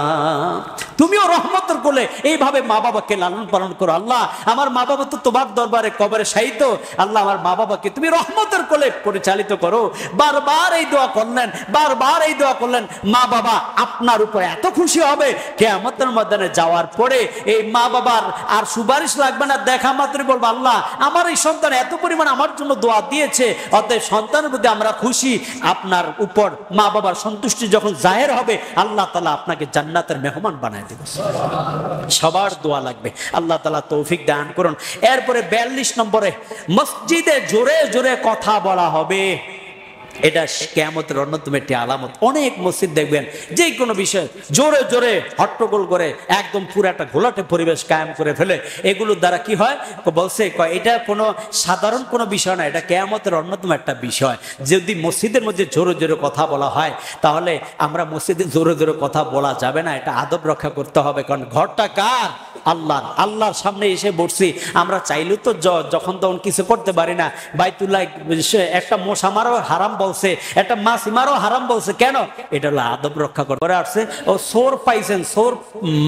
তুমিও রহমতের কোলে এইভাবে মা বাবাকে লালন পালন করো। আল্লাহ আমার মা বাবা তো তোমার দরবারে কবরে শায়িত, আল্লাহ আমার মা বাবাকে তুমি রহমতের কোলে পরিচালিত করো। বারবার এই দোয়া করলেন, বারবার এই দোয়া করলেন। মা বাবা আপনার উপরে এত খুশি হবে, কিয়ামতের ময়দানে যাওয়ার পরে এই মা বাবার আর সুপারিশ লাগবে না, দেখা মাত্রই বলবো আল্লাহ আমার এই সন্তান এত পরিমাণ আমার জন্য দোয়া দিয়েছে, অতএব সন্তানের প্রতি আমরা খুশি। আপনার উপর মা বাবার সন্তুষ্টি যখন জাহের হবে, আল্লাহ তাআলা আপনাকে জান্নাতের মেহমান বানায় দেবে। সবার দোয়া লাগবে, আল্লাহ তাআলা তৌফিক দান করুন। এরপরে 42 নম্বরে মসজিদে জোরে জোরে কথা বলা হবে। এটা কিয়ামতের অন্যতম একটি আলামত। অনেক মসজিদ দেখবেন যে কোনো বিষয় জোরে জোরে হট্টগোল করে একদম পুরো একটা ঘোলাটে পরিবেশ কায়েম করে ফেলে। এগুলোর দ্বারা কি হয় বলছে, এটা কোনো সাধারণ কোনো বিষয় না, এটা কিয়ামতের অন্যতম একটা বিষয়। যদি মসজিদের মধ্যে জোরে জোরে কথা বলা হয়, তাহলে আমরা মসজিদে জোরে জোরে কথা বলা যাবে না, এটা আদব রক্ষা করতে হবে। কারণ ঘরটা কার? আল্লাহর। আল্লাহর সামনে এসে বসছি, আমরা চাইলেও তো যখন তখন কিছু করতে পারি না। বাইতুল্লাহ একটা মশা মারও হারাম বলছে, একটা মাছ মারও হারাম বলছে, কেন? এটা হলো আদব রক্ষা করে আসছে। ও সোর পাইছেন, সোর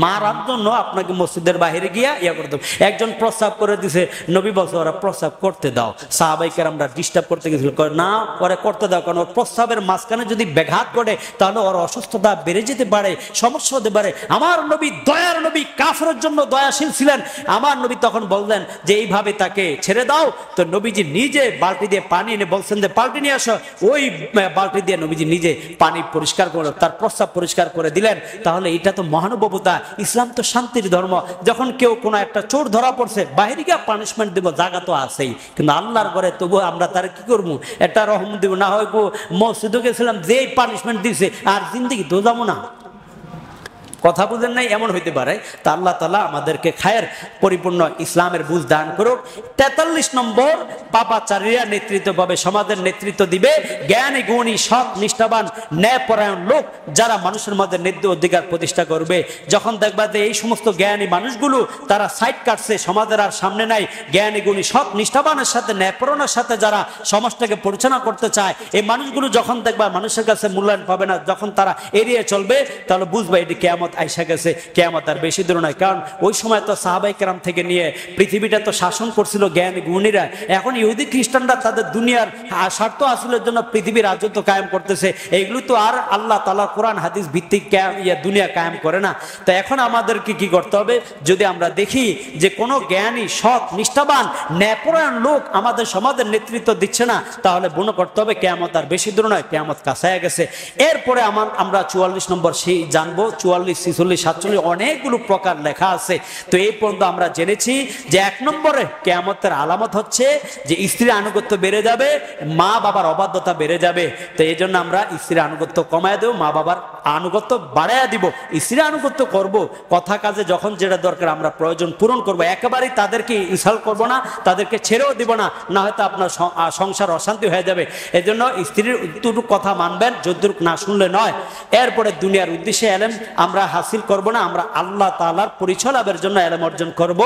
মারার জন্য আপনাকে মসজিদের বাইরে গিয়া করতে। একজন প্রস্রাব করে দিছে, নবী বলছে ওরা প্রস্রাব করতে দাও। সাহাবাইকে আমরা ডিস্টার্ব করতে গেছিল, না ওরা করতে দাও, কারণ ওর প্রস্রাবের মাঝখানে যদি ব্যাঘাত ঘটে তাহলে ওর অসুস্থতা বেড়ে যেতে পারে, সমস্যা হতে পারে। আমার নবী দয়ার নবী, কাফেরের জন্য দয়াশীল ছিলেন। আমার নবী তখন বললেন যে এইভাবে তাকে ছেড়ে দাও। তো নবীজি নিজে বালতি দিয়ে পানি এনে বলছেন যে বালতি নিয়ে আসো। ওই বালতি দিয়ে নবীজি নিজে পানি পরিষ্কার করে তার প্রস্রাব পরিষ্কার করে দিলেন। তাহলে এটা তো মহানুভবতা। ইসলাম তো শান্তির ধর্ম। যখন কেউ কোনো একটা চোর ধরা পড়ছে, বাইরে গিয়ে পানিশমেন্ট দেবো, জায়গা তো আছেই, কিন্তু আল্লাহর ঘরে তবু আমরা তার কি করবো, একটা রহম দেবো। না হয় মসজিদে গেছিলাম, যেই পানিশমেন্ট দিছে আর জিন্দেগি তো যাবো না। কথা বুঝেন নাই? এমন হইতে পারে। তা আল্লাহ তাআলা আমাদেরকে খায়ের পরিপূর্ণ ইসলামের বুঝ দান করুক। 43 নম্বর, পাপাচারীরা নেতৃত্ব পাবে, সমাজের নেতৃত্ব দিবে জ্ঞানী গুণী সৎ নিষ্ঠাবান ন্যায়পরায়ণ লোক, যারা মানুষের মধ্যে ন্যায্য অধিকার প্রতিষ্ঠা করবে। যখন দেখবা যে এই সমস্ত জ্ঞানী মানুষগুলো তারা সাইড কাটছে, সমাজের আর সামনে নাই, জ্ঞানী গুণী সৎ নিষ্ঠাবানের সাথে ন্যায়পরায়ণের সাথে যারা সমাজটাকে পরিচালনা করতে চায়, এই মানুষগুলো যখন দেখবা মানুষের কাছে মূল্যায়ন পাবে না, যখন তারা এড়িয়ে চলবে, তাহলে বুঝবে এটি কিয়ামত কেয়ামত আইসা গেছে, কেয়ামত আর বেশি দূর নয়। কারণ ওই সময় তো সাহাবাই কেরাম থেকে নিয়ে পৃথিবীটা তো শাসন করছিল জ্ঞানী গুণীরা। এখন ইহুদি খ্রিস্টানরা তাদের দুনিয়ার স্বার্থ হাসিলের জন্য পৃথিবীর রাজত্ব কায়েম করতেছে। এইগুলো তো আর আল্লাহ তাআলা কোরআন হাদিস ভিত্তিক দুনিয়া কায়েম করে না। তো এখন আমাদেরকে কি করতে হবে, যদি আমরা দেখি যে কোনো জ্ঞানী সৎ নিষ্ঠাবান ন্যায়পরায়ণ লোক আমাদের সমাজের নেতৃত্ব দিচ্ছে না, তাহলে মনে করতে হবে কেয়ামত আর বেশি দূর নয়, কেয়ামত কাছায় গেছে। এরপরে আমরা 44 নম্বর সেই জানবো। 44, 46, 47 অনেকগুলো প্রকার লেখা আছে। তো এই পর্যন্ত আমরা জেনেছি যে 1 নম্বরে কেয়ামতের আলামত হচ্ছে যে স্ত্রীর আনুগত্য বেড়ে যাবে, মা বাবার অবাধ্যতা বেড়ে যাবে। তো এই জন্য আমরা স্ত্রীর আনুগত্য কমায় দেব, মা বাবার আনুগত্য বাড়াইয়া দিব। স্ত্রীর আনুগত্য করব, কথা কাজে যখন যেটা দরকার আমরা প্রয়োজন পূরণ করব, একেবারেই তাদেরকে ইনসাল্ট করব না, তাদেরকে ছেড়েও দিব না, না হয়তো আপনার সংসার অশান্তি হয়ে যাবে। এই জন্য স্ত্রীর যতটুকু কথা মানবেন, যতটুকু না শুনলে নয়। এরপরে দুনিয়ার উদ্দেশ্যে এলেম আমরা হাসিল করব না, আমরা আল্লাহ তাআলার পরিচয় লাভের জন্য এলেম অর্জন করব।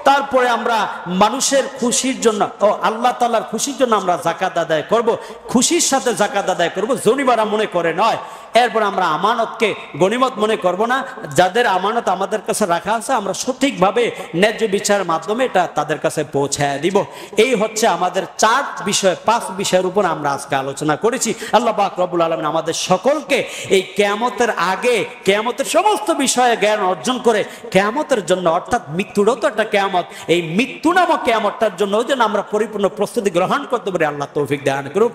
তারপরে আমরা মানুষের খুশির জন্য ও আল্লাহ তাআলার খুশির জন্য আমরা যাকাত আদায় করব, খুশির সাথে যাকাত আদায় করব, জরিমানা মনে করে নয়। এরপর আমরা আমানতকে গনিমত মনে করব না, যাদের আমানত আমাদের কাছে রাখা আছে আমরা সঠিকভাবে ন্যায্য বিচারের মাধ্যমে এটা তাদের কাছে পৌঁছায় দিব। এই হচ্ছে আমাদের 5 বিষয়ের উপর আমরা আজকে আলোচনা করেছি। আল্লাহ পাক রব্বুল আলামিন আমাদের সকলকে এই কিয়ামতের আগে কিয়ামতের সমস্ত বিষয়ে জ্ঞান অর্জন করে কিয়ামতের জন্য, অর্থাৎ মৃত্যুরও তো একটা কিয়ামত, এই মৃত্যু নামক কিয়ামতটার জন্য যেন আমরা পরিপূর্ণ প্রস্তুতি গ্রহণ করতে পারি, আল্লাহ তৌফিক দান করুক।